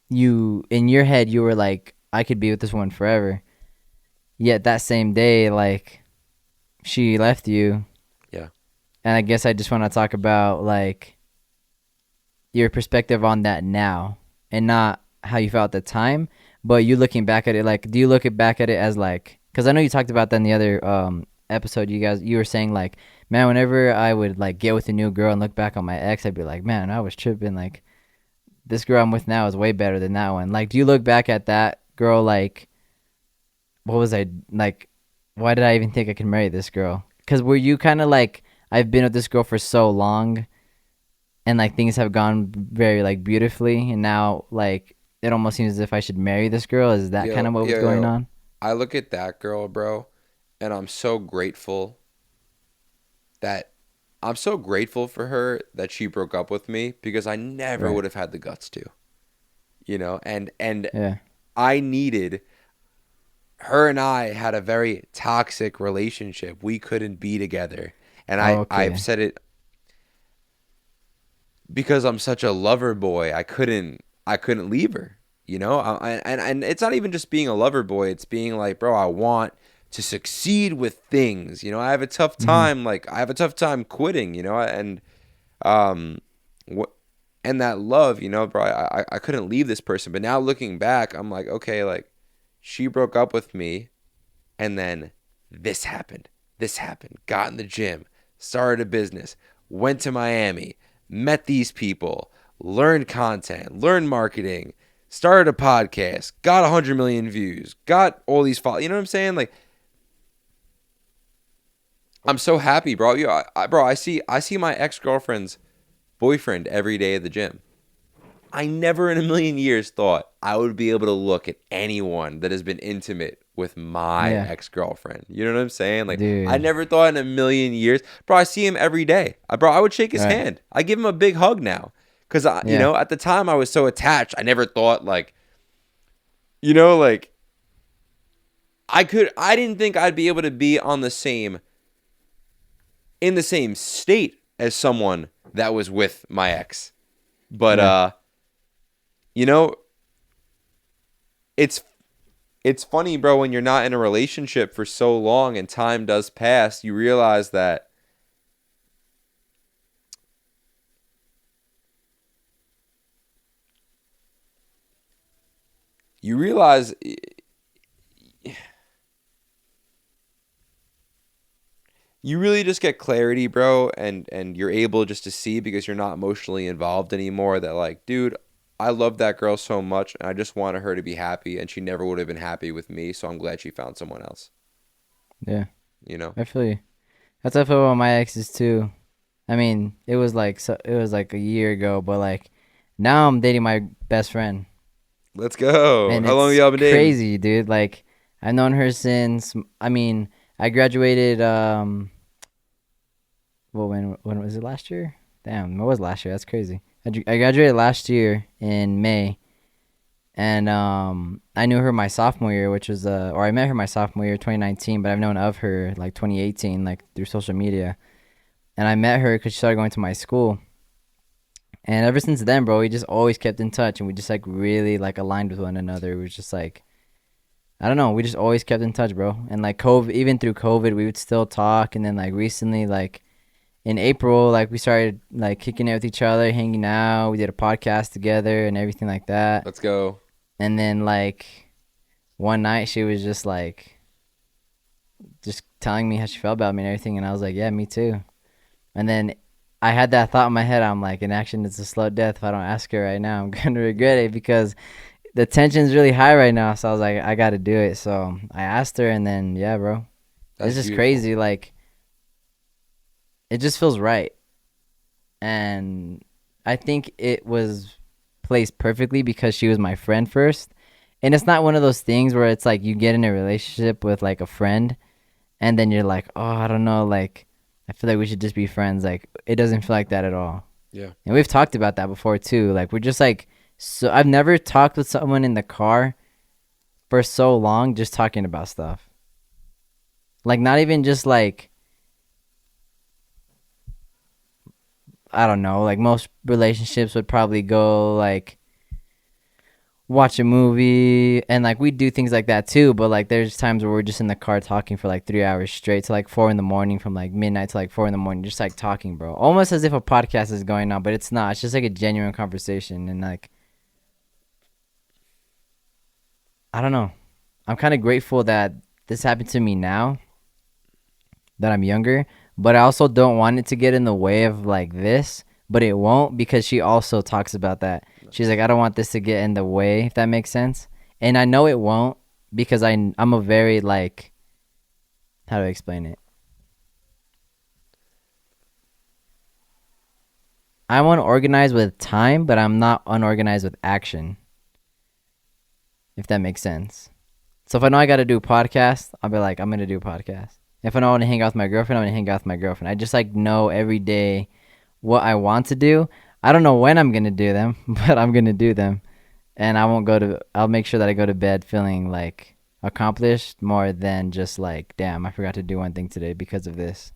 you, in your head, you were like, I could be with this one forever. Yet that same day, like, she left you. Yeah. And I guess I just want to talk about, like, your perspective on that now. And not how you felt at the time, but you looking back at it, like, do you look back at it as, like, because I know you talked about that in the other episode, you were saying, like, man, whenever I would like get with a new girl and look back on my ex, I'd be like, man, I was tripping. Like, this girl I'm with now is way better than that one. Like, do you look back at that girl like what was I like? Why did I even think I could marry this girl? Because were you kind of like, I've been with this girl for so long, and like things have gone very like beautifully, and now like it almost seems as if I should marry this girl. Is that kind of what was going on? I look at that girl, bro, and I'm so grateful for her that she broke up with me, because I never would have had the guts to, and Yeah. her and I had a very toxic relationship. We couldn't be together. And I've said it, because I'm such a lover boy, I couldn't leave her, and it's not even just being a lover boy. It's being like, bro, I want to succeed with things. I have a tough time. Like, I have a tough time quitting, and that love, bro, I couldn't leave this person. But now looking back, I'm like, okay, like, she broke up with me, and then this happened. Got in the gym, started a business, went to Miami, met these people, learned content, learned marketing, started a podcast, got 100 million views, got all these followers. You know what I'm saying? Like, I'm so happy, bro. I see my ex-girlfriend's boyfriend every day at the gym. I never in a million years thought I would be able to look at anyone that has been intimate with my ex-girlfriend. You know what I'm saying? Like, dude. I never thought in a million years. Bro, I see him every day. I would shake his hand. I give him a big hug now. Because, at the time I was so attached. I never thought, like, like, I didn't think I'd be able to be in the same state as someone that was with my ex. But, it's funny, bro, when you're not in a relationship for so long and time does pass, you realize that you really just get clarity, bro, and you're able just to see, because you're not emotionally involved anymore, that, like, dude, I love that girl so much, and I just wanted her to be happy, and she never would have been happy with me, so I'm glad she found someone else. Yeah. I feel you. That's how I feel about my exes too. I mean, it was like a year ago, but like now I'm dating my best friend. Let's go. And how long have y'all been dating? Crazy, dude. Like, I've known her since, I mean, I graduated, when was it, last year? Damn, it was last year. That's crazy. I graduated last year in May, and I knew her my sophomore year, which was or I met her my sophomore year, 2019, but I've known of her like 2018, like through social media, and I met her because she started going to my school, and ever since then, bro, we just always kept in touch, and we just like really like aligned with one another. It was just like, I don't know, we just always kept in touch, bro, and like even through COVID, we would still talk, and then like recently, like in April, like we started like kicking it with each other, hanging out. We did a podcast together and everything like that. Let's go. And then like one night she was just like just telling me how she felt about me and everything, and I was like, yeah, me too. And then I had that thought in my head, I'm like, inaction is a slow death. If I don't ask her right now, I'm gonna regret it, because the tension's really high right now. So I was like, I gotta do it. So I asked her, and then yeah, bro, it's just crazy. Like, it just feels right. And I think it was placed perfectly because she was my friend first. And it's not one of those things where it's like you get in a relationship with like a friend and then you're like, oh, I don't know, like I feel like we should just be friends. Like, it doesn't feel like that at all. Yeah. And we've talked about that before too. Like, we're just like, so I've never talked with someone in the car for so long just talking about stuff. Like, not even just like, I don't know, like most relationships would probably go like watch a movie, and like we do things like that too, but like there's times where we're just in the car talking for like 3 hours straight to like 4 a.m, from like midnight to like 4 a.m, just like talking, bro, almost as if a podcast is going on, but it's not. It's just like a genuine conversation. And like, I don't know, I'm kind of grateful that this happened to me now that I'm younger, but I also don't want it to get in the way of like this, but it won't, because she also talks about that. She's like, I don't want this to get in the way, if that makes sense. And I know it won't, because I'm a very like, how do I explain it? I'm unorganized with time, but I'm not unorganized with action. If that makes sense. So if I know I got to do a podcast, I'll be like, I'm gonna do a podcast. If I know I want to hang out with my girlfriend, I'm gonna hang out with my girlfriend. I just like know every day what I want to do. I don't know when I'm gonna do them, but I'm gonna do them, and I won't go to. I'll make sure that I go to bed feeling like accomplished more than just like, damn, I forgot to do one thing today because of this.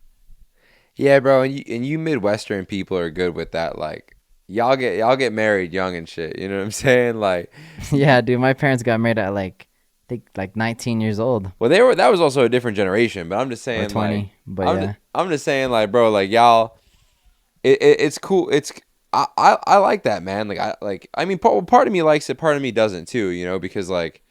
Yeah, bro, and you Midwestern people are good with that. Like, y'all get married young and shit. You know what I'm saying? Like, Yeah, dude, my parents got married at like, I think like 19 years old well, that was also a different generation. But I'm just or saying, 20, like, but yeah. I'm just saying, like, bro, like y'all, it's cool. I like that, man. I mean, part of me likes it, part of me doesn't too. You know, because like,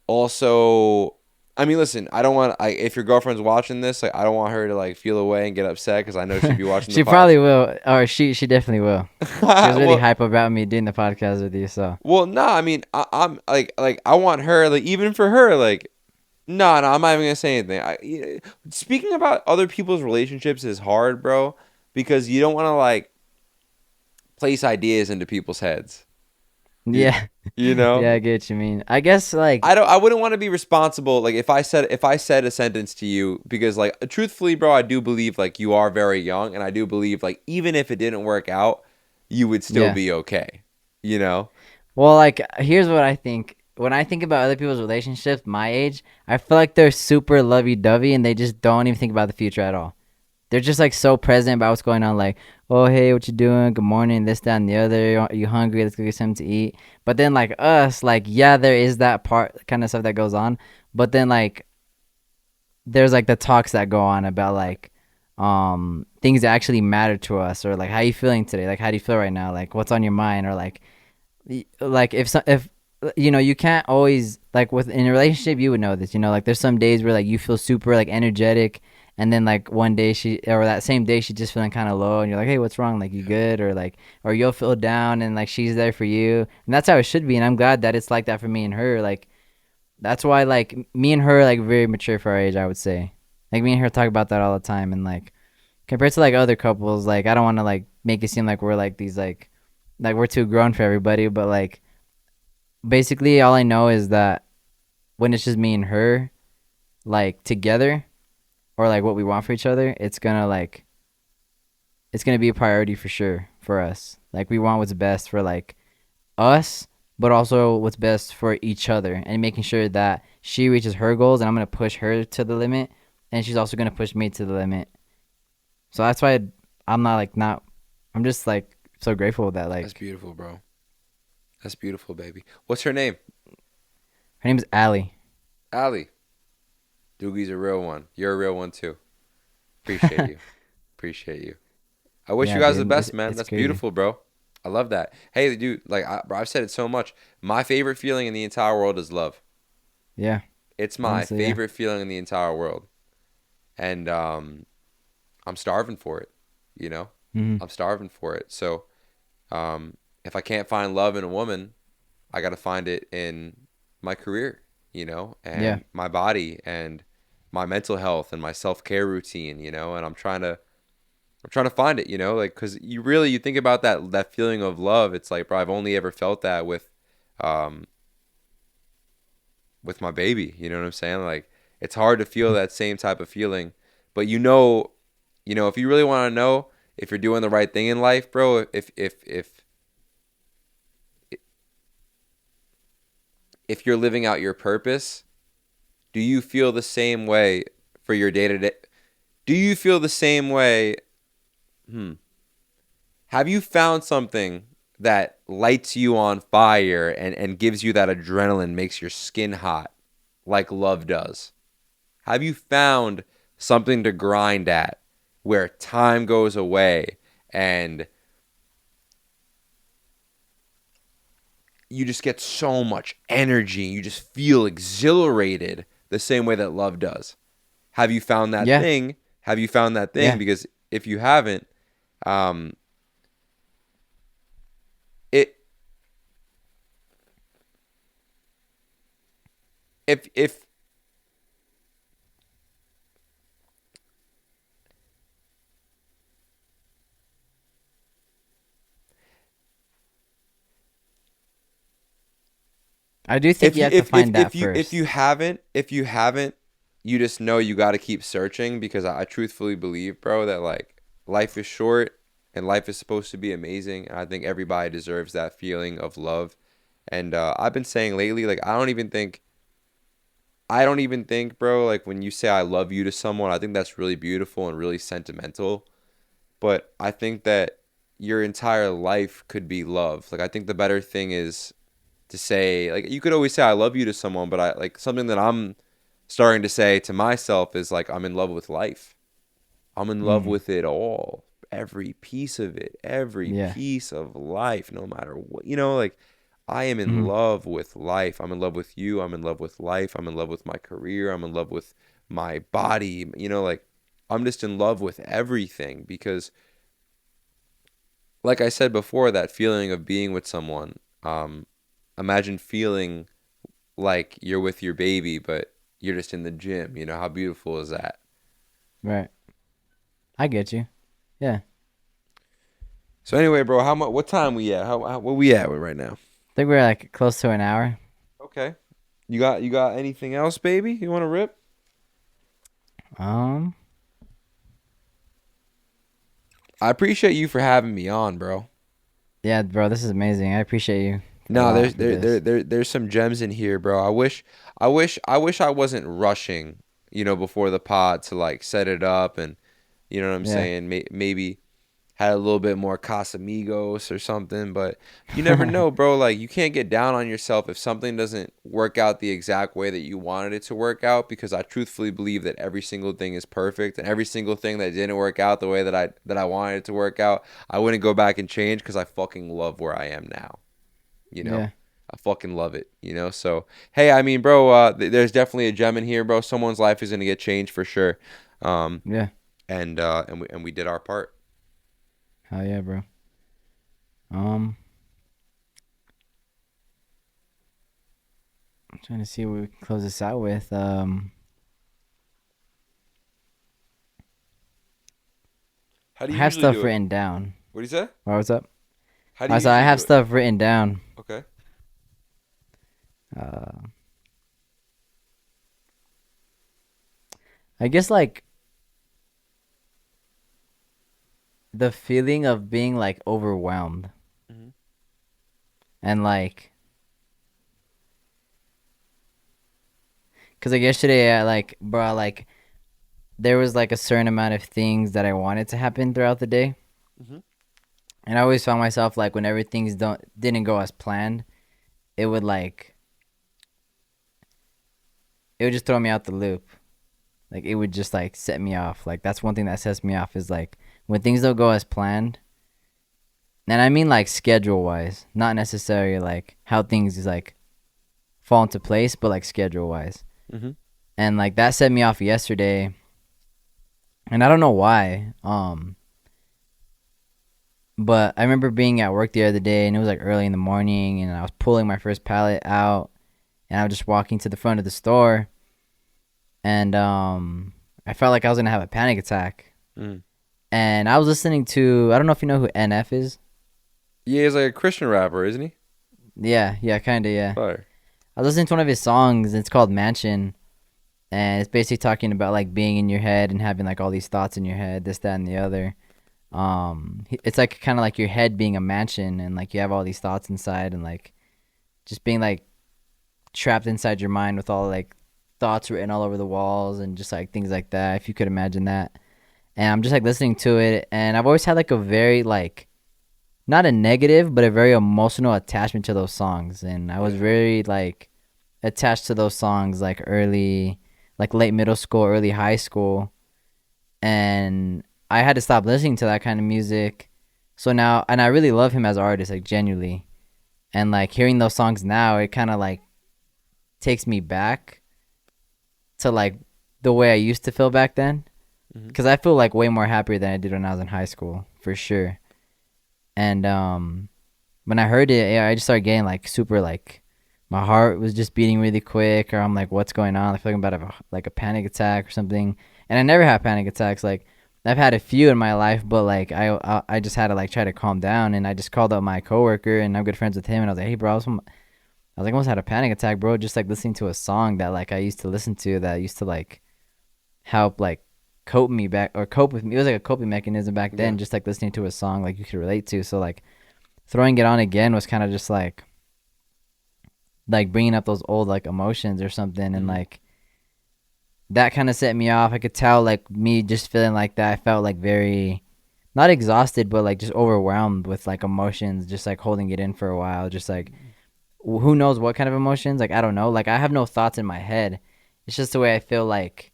also, I mean, listen, I don't want if your girlfriend's watching this, like, I don't want her to like feel away and get upset because I know she'd be watching the She probably will, or she definitely will. She was really well, hype about me doing the podcast with you, so. well, no, I mean, I'm like I want her, like, even for her, like, no, I'm not even gonna say anything. Speaking about other people's relationships is hard, bro, because you don't want to like place ideas into people's heads. You, Yeah. you know? Yeah, I get what you mean. I guess like I wouldn't want to be responsible, like, if I said a sentence to you, because like, truthfully, bro, I do believe like you are very young, and I do believe like even if it didn't work out, you would still yeah. be okay. You know? Well, like here's what I think. When I think about other people's relationships my age, I feel like they're super lovey-dovey and they just don't even think about the future at all. They're just like so present about what's going on, like, oh hey, what you doing? Good morning, this, that, and the other. You hungry? Let's go get something to eat. But then like us, like yeah, there is that part kind of stuff that goes on. But then like there's like the talks that go on about like things that actually matter to us, or like how you feeling today, like how do you feel right now, like what's on your mind, or like if you know, you can't always like with in a relationship you would know this, you know, like there's some days where like you feel super like energetic, and then like one day she, or that same day she's just feeling kind of low, and you're like, hey, what's wrong, like you good, or like, or you'll feel down and like she's there for you, and that's how it should be, and I'm glad that it's like that for me and her. Like that's why like me and her like very mature for our age, I would say. Like me and her talk about that all the time, and like compared to like other couples, like I don't want to like make it seem like we're like these like we're too grown for everybody, but like basically all I know is that when it's just me and her like together, or like what we want for each other, it's gonna be a priority for sure for us. Like we want what's best for like us, but also what's best for each other, and making sure that she reaches her goals, and I'm gonna push her to the limit, and she's also gonna push me to the limit. So that's why I'm not like not. I'm just like so grateful that like That's beautiful, bro. That's beautiful, baby. What's her name? her name's Allie. Allie. Doogie's a real one. You're a real one too. Appreciate you. Appreciate you. I wish Yeah, you guys the dude, best, it's- man. it's That's crazy. beautiful, bro. I love that. Hey, dude, like bro, I've said it so much. My favorite feeling in the entire world is love. Yeah, It's my honestly, yeah. favorite feeling in the entire world, and I'm starving for it. You know, Mhm. I'm starving for it. So, if I can't find love in a woman, I got to find it in my career, you know, Yeah. and my body and my mental health and my self-care routine, you know, and I'm trying to find it, you know, like, cause you think about that feeling of love. It's like, bro, I've only ever felt that um, with my baby, you know what I'm saying? Like, it's hard to feel that same type of feeling, but if you really want to know if you're doing the right thing in life, bro, if you're living out your purpose, do you feel the same way for your day to day? Do you feel the same way? Have you found something that lights you on fire and gives you that adrenaline, makes your skin hot, like love does? Have you found something to grind at where time goes away and you just get so much energy, you just feel exhilarated the same way that love does? Have you found that Yeah. thing? Have you found that thing? Yeah. Because if you haven't, um, it if I do think you have to find that first. if you haven't, you just know you got to keep searching, because I truthfully believe, bro, that like life is short and life is supposed to be amazing. And I think everybody deserves that feeling of love. And I've been saying lately, like I don't even think, bro, like when you say I love you to someone, I think that's really beautiful and really sentimental. But I think that your entire life could be love. Like I think the better thing is to say, like, you could always say I love you to someone, but I like something that I'm starting to say to myself is like I'm in love with life. I'm in love with it all. Every piece of it, every Yeah. piece of life, no matter what, like I am in Mhm. love with life. I'm in love with you. I'm in love with life. I'm in love with my career. I'm in love with my body. Like I'm just in love with everything, because like I said before, that feeling of being with someone, imagine feeling like you're with your baby, but you're just in the gym. How beautiful is that? Right. I get you. Yeah. So anyway, bro, what time we at? What we at with right now? I think we're like close to an hour. Okay. You got anything else, baby? You want to rip? Um. I appreciate you for having me on, bro. Yeah, bro, this is amazing. I appreciate you a No, lot for this. there's some gems in here, bro. I wish I wasn't rushing, before the pod to like set it up, and you know what I'm Yeah. saying? Maybe had a little bit more Casamigos or something, but you never know, bro. Like you can't get down on yourself if something doesn't work out the exact way that you wanted it to work out, because I truthfully believe that every single thing is perfect, and every single thing that didn't work out the way that I wanted it to work out, I wouldn't go back and change, because I fucking love where I am now. Yeah. I fucking love it, So, hey, I mean, bro, there's definitely a gem in here, bro. Someone's life is going to get changed for sure. Yeah. And we did our part. Hell yeah, bro. I'm trying to see what we can close this out with. How do I you have usually stuff do it? written down. What do you say? Oh, what's up? How do you So I usually have do it? stuff written down. Okay. I guess like the feeling of being like overwhelmed Mhm. and like, cause like yesterday, bro, like there was like a certain amount of things that I wanted to happen throughout the day, Mhm. and I always found myself like whenever things didn't go as planned, it would like it would just throw me out the loop. Like it would just like set me off. Like that's one thing that sets me off is like when things don't go as planned. And I mean like schedule wise, not necessarily like how things like fall into place, but like schedule wise. Mhm. And like that set me off yesterday. And I don't know why. But I remember being at work the other day and it was like early in the morning and I was pulling my first pallet out and I was just walking to the front of the store and I felt like I was gonna have a panic attack. Mm. And I was listening to, I don't know if you know who NF is. Yeah, he's like a Christian rapper, isn't he? Yeah, kinda, yeah. Fire. I was listening to one of his songs. It's called Mansion, and it's basically talking about like being in your head and having like all these thoughts in your head, this, that, and the other. It's like kind of like your head being a mansion, and like you have all these thoughts inside, and like just being like trapped inside your mind with all like thoughts written all over the walls and just like things like that. If you could imagine that. And I'm just like listening to it, and I've always had like a very like not a negative, but a very emotional attachment to those songs, and I was very like attached to those songs like early, like late middle school, early high school, and I had to stop listening to that kind of music. So now, and I really love him as an artist, like genuinely, and like hearing those songs now, it kind of like takes me back to like the way I used to feel back then, because I feel like way more happier than I did when I was in high school, for sure. And when I heard it, yeah, I just started getting like super like my heart was just beating really quick, or I'm like, what's going on? I feel like I'm about to have like a panic attack or something. And I never have panic attacks. Like I've had a few in my life, but like I just had to like try to calm down. And I just called up my coworker, and I'm good friends with him, and I was like, hey bro, I was like, I almost had a panic attack, bro. Just like listening to a song that like I used to listen to that used to like help like cope me back or cope with me. It was like a coping mechanism back then, just like listening to a song like you could relate to. So like throwing it on again was kind of just like bringing up those old like emotions or something, and like that kind of set me off. I could tell like me just feeling like that. I felt like very not exhausted, but like just overwhelmed with like emotions, just like holding it in for a while, just like who knows what kind of emotions. Like I don't know. Like I have no thoughts in my head. It's just the way I feel like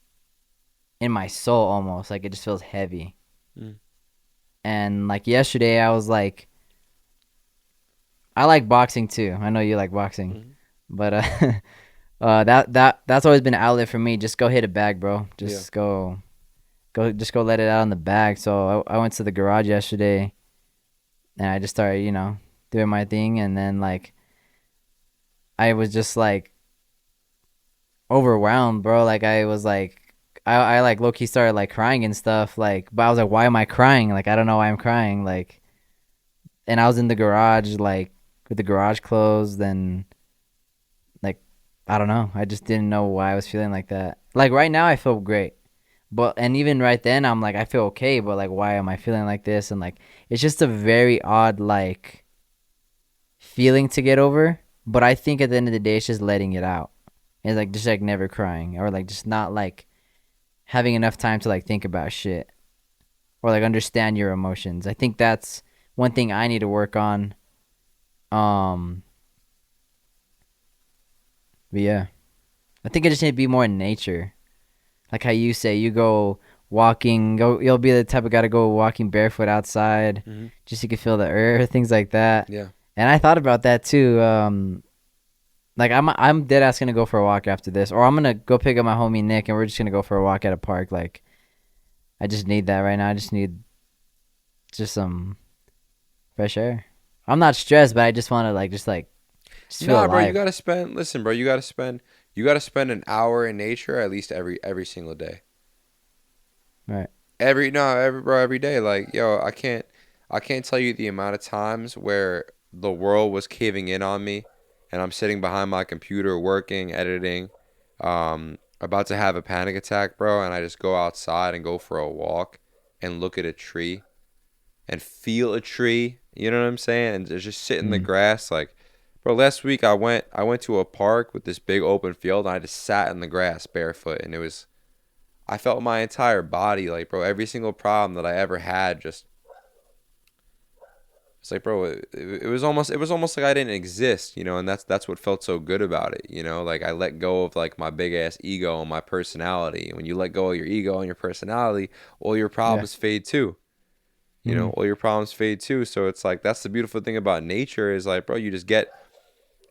in my soul almost. Like it just feels heavy. And like yesterday I was like, I like boxing too. I know you like boxing. But that's always been an outlet for me. Just go hit a bag, bro. Just go let it out on the bag. So I went to the garage yesterday, and I just started, doing my thing, and then like I was just like overwhelmed, bro. Like I was like I like low key started like crying and stuff. Like, but I was like, why am I crying? Like I don't know why I'm crying. Like, and I was in the garage like with the garage closed, and like I don't know. I just didn't know why I was feeling like that. Like right now I feel great. But and even right then I'm like I feel okay, but like why am I feeling like this? And like it's just a very odd like feeling to get over. But I think at the end of the day it's just letting it out. It's like just like never crying, or like just not like having enough time to like think about shit or like understand your emotions. I think that's one thing I need to work on. But yeah, I think I just need to be more in nature. Like how you say, you go walking, you'll be the type of guy to go walking barefoot outside, just so you can feel the earth, things like that. Yeah. And I thought about that too. Like I'm dead ass gonna go for a walk after this, or I'm gonna go pick up my homie Nick, and we're just gonna go for a walk at a park. Like, I just need that right now. I just need just some fresh air. I'm not stressed, but I just want to just feel Nah, bro, alive. you gotta spend. Listen, bro, you gotta spend an hour in nature at least every single day. Right. Every day. Like, yo, I can't tell you the amount of times where the world was caving in on me, and I'm sitting behind my computer working, editing, about to have a panic attack, bro, and I just go outside and go for a walk and look at a tree and feel a tree. You know what I'm saying? And just sit in the grass, like. Bro, last week I went to a park with this big open field, and I just sat in the grass barefoot, and I felt my entire body, like, bro, every single problem that I ever had just, it's like, bro, it was almost like I didn't exist, and that's what felt so good about it, like I let go of like my big ass ego and my personality. And when you let go of your ego and your personality, all your problems fade too. All your problems fade too. So it's like, that's the beautiful thing about nature is like, bro, you just get.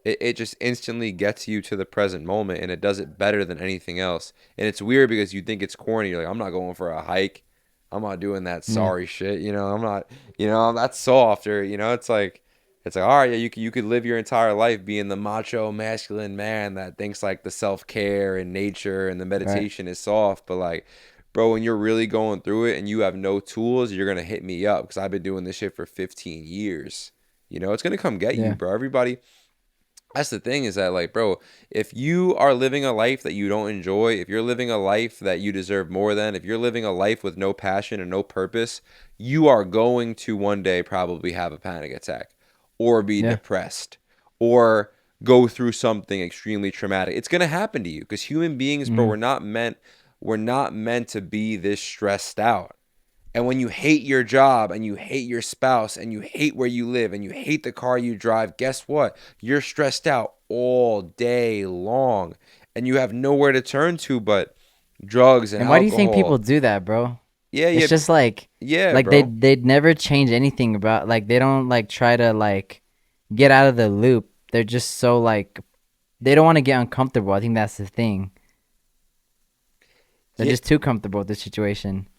It just instantly gets you to the present moment, and it does it better than anything else. And it's weird because you think it's corny. You're like, I'm not going for a hike. I'm not doing that sorry shit. I'm not, that's soft. Or, it's like, all right, yeah, you could live your entire life being the macho masculine man that thinks like the self-care and nature and the meditation is soft. But like, bro, when you're really going through it and you have no tools, you're going to hit me up because I've been doing this shit for 15 years. It's going to come get you, bro. Everybody. That's the thing is that, like, bro, if you are living a life that you don't enjoy, if you're living a life that you deserve more than, if you're living a life with no passion and no purpose, you are going to one day probably have a panic attack or be depressed or go through something extremely traumatic. It's going to happen to you because human beings, bro, we're not meant to be this stressed out. And when you hate your job and you hate your spouse and you hate where you live and you hate the car you drive, guess what? You're stressed out all day long and you have nowhere to turn to but drugs and why alcohol. do you think people do that, bro? It's just like bro. they'd never change anything about like they don't like try to like get out of the loop. They're just so like they don't want to get uncomfortable. I think that's the thing. They're just too comfortable with the situation.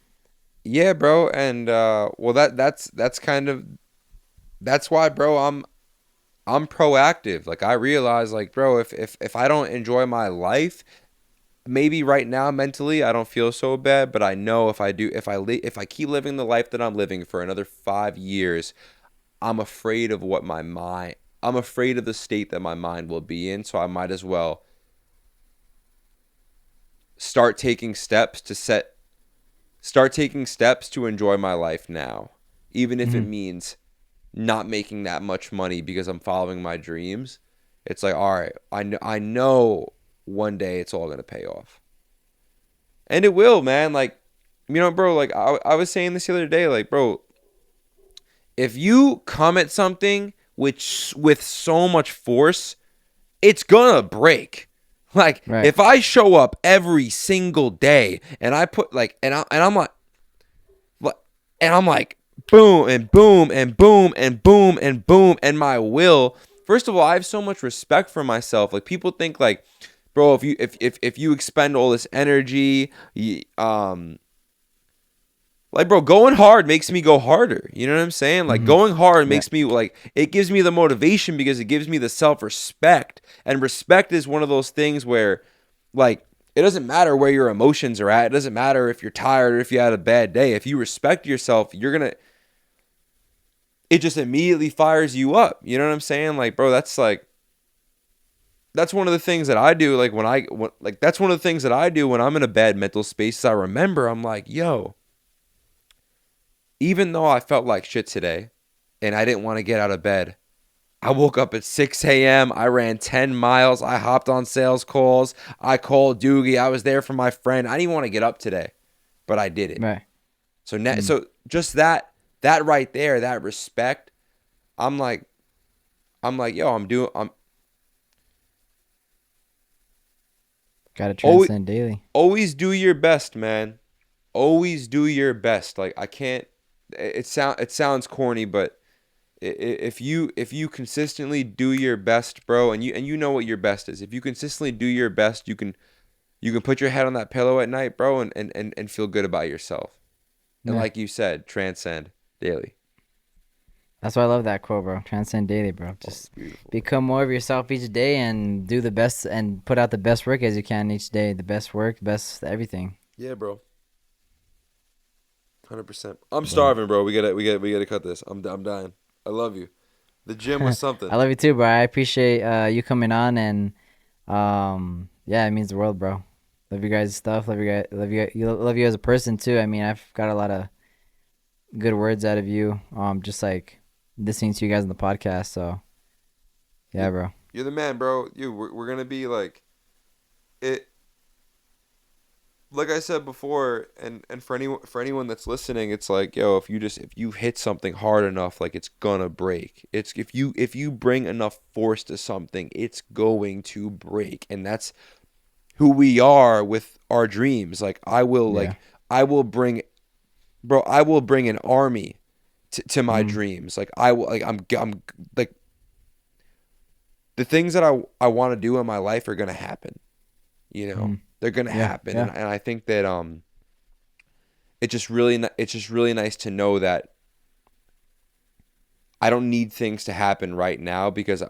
Yeah, bro, and well, that's kind of that's why, bro. I'm proactive. Like, I realize, like, bro, if I don't enjoy my life, maybe right now mentally I don't feel so bad, but I know if I do, if I keep living the life that I'm living for another 5 years, I'm afraid of I'm afraid of the state that my mind will be in. So I might as well start taking steps to enjoy my life now, even if it means not making that much money because I'm following my dreams. It's like, all right, I know one day it's all going to pay off. And it will, man. Like, you know, bro, like I was saying this the other day, like, bro, if you come at something with so much force, it's going to break. Like, Right. if I show up every single day and I put like, and I'm like, boom and boom and boom and boom and boom, and my will. First of all, I have so much respect for myself. Like, people think like, bro, if you expend all this energy, like, bro, going hard makes me go harder. You know what I'm saying? Like, going hard makes me, like, it gives me the motivation because it gives me the self-respect. And respect is one of those things where, like, it doesn't matter where your emotions are at. It doesn't matter if you're tired or if you had a bad day. If you respect yourself, it just immediately fires you up. You know what I'm saying? Like, bro, that's one of the things that I do. Like, that's one of the things that I do when I'm in a bad mental space. I remember, I'm like, yo, even though I felt like shit today and I didn't want to get out of bed, I woke up at 6 a.m. I ran 10 miles. I hopped on sales calls. I called Doogie. I was there for my friend. I didn't want to get up today, but I did it. Right. So just that right there, that respect, I'm like, yo, Gotta transcend daily. always do your best, man. Always do your best. Like, I can't, it sounds corny, but if you consistently do your best, bro, and you know what your best is. If you consistently do your best, you can put your head on that pillow at night, bro, and feel good about yourself. And like you said, transcend daily. That's why I love that quote, bro. Transcend daily, bro. Just become more of yourself each day and do the best and put out the best work as you can each day. The best work, best everything. Yeah, bro. 100%. I'm starving, bro. We gotta cut this. I'm dying. I love you. The gym was something. I love you too, bro. I appreciate you coming on, and yeah, it means the world, bro. Love you guys' stuff. Love you as a person too. I mean, I've got a lot of good words out of you. Just like listening to you guys on the podcast. So yeah, bro. You're the man, bro. We're gonna be like it. Like I said before, and for anyone that's listening, it's like, yo, if you hit something hard enough, like, it's gonna break. It's if you bring enough force to something, it's going to break, and that's who we are with our dreams. Like, I will bring an army to my dreams. Like, I'm like, the things that I want to do in my life are gonna happen. You know. They're gonna happen, and I think that it's just really nice to know that I don't need things to happen right now, because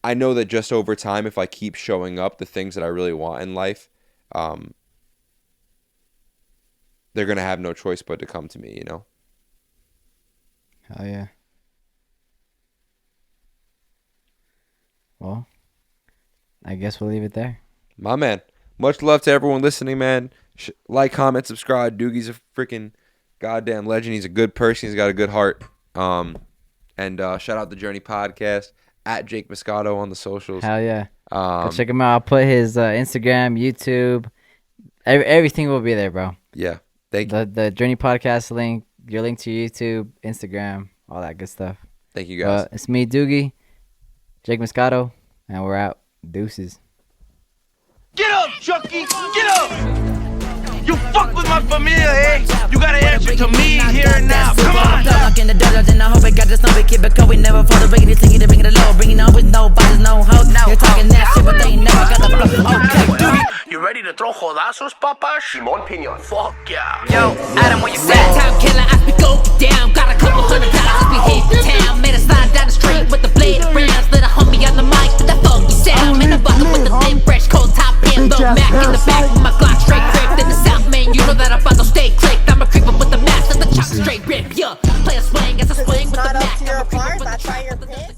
I know that just over time, if I keep showing up the things that I really want in life, they're gonna have no choice but to come to me. You know. Hell yeah. Well, I guess we'll leave it there. My man. Much love to everyone listening, man. Like, comment, subscribe. Doogie's a freaking goddamn legend. He's a good person. He's got a good heart. And shout out the Journey Podcast at Jake Moscato on the socials. Hell yeah. Go check him out. I'll put his Instagram, YouTube, everything will be there, bro. Yeah. Thank you. The Journey Podcast link, your link to YouTube, Instagram, all that good stuff. Thank you, guys. It's me, Doogie, Jake Moscato, and we're out. Deuces. Get up, Chucky! Get up! You fuck with my familia, eh? You gotta answer to me here and now. Come on! Lock in the dollars and I hope it got this number kid because we never fall the bringing it, singing it, bringing it low, bringing on with no bodies, no hoes. You're talking that shit, but they ain't never got the okay, dude. You ready to throw jodazos, papa? Simón Piñón. Fuck yeah. Yo, Adam, what you say? Time killer, I speak straight rip, yeah. Play a swing as I swing with the not up Mac. to your I'm a creeper part, with the that's why track. you're pissed.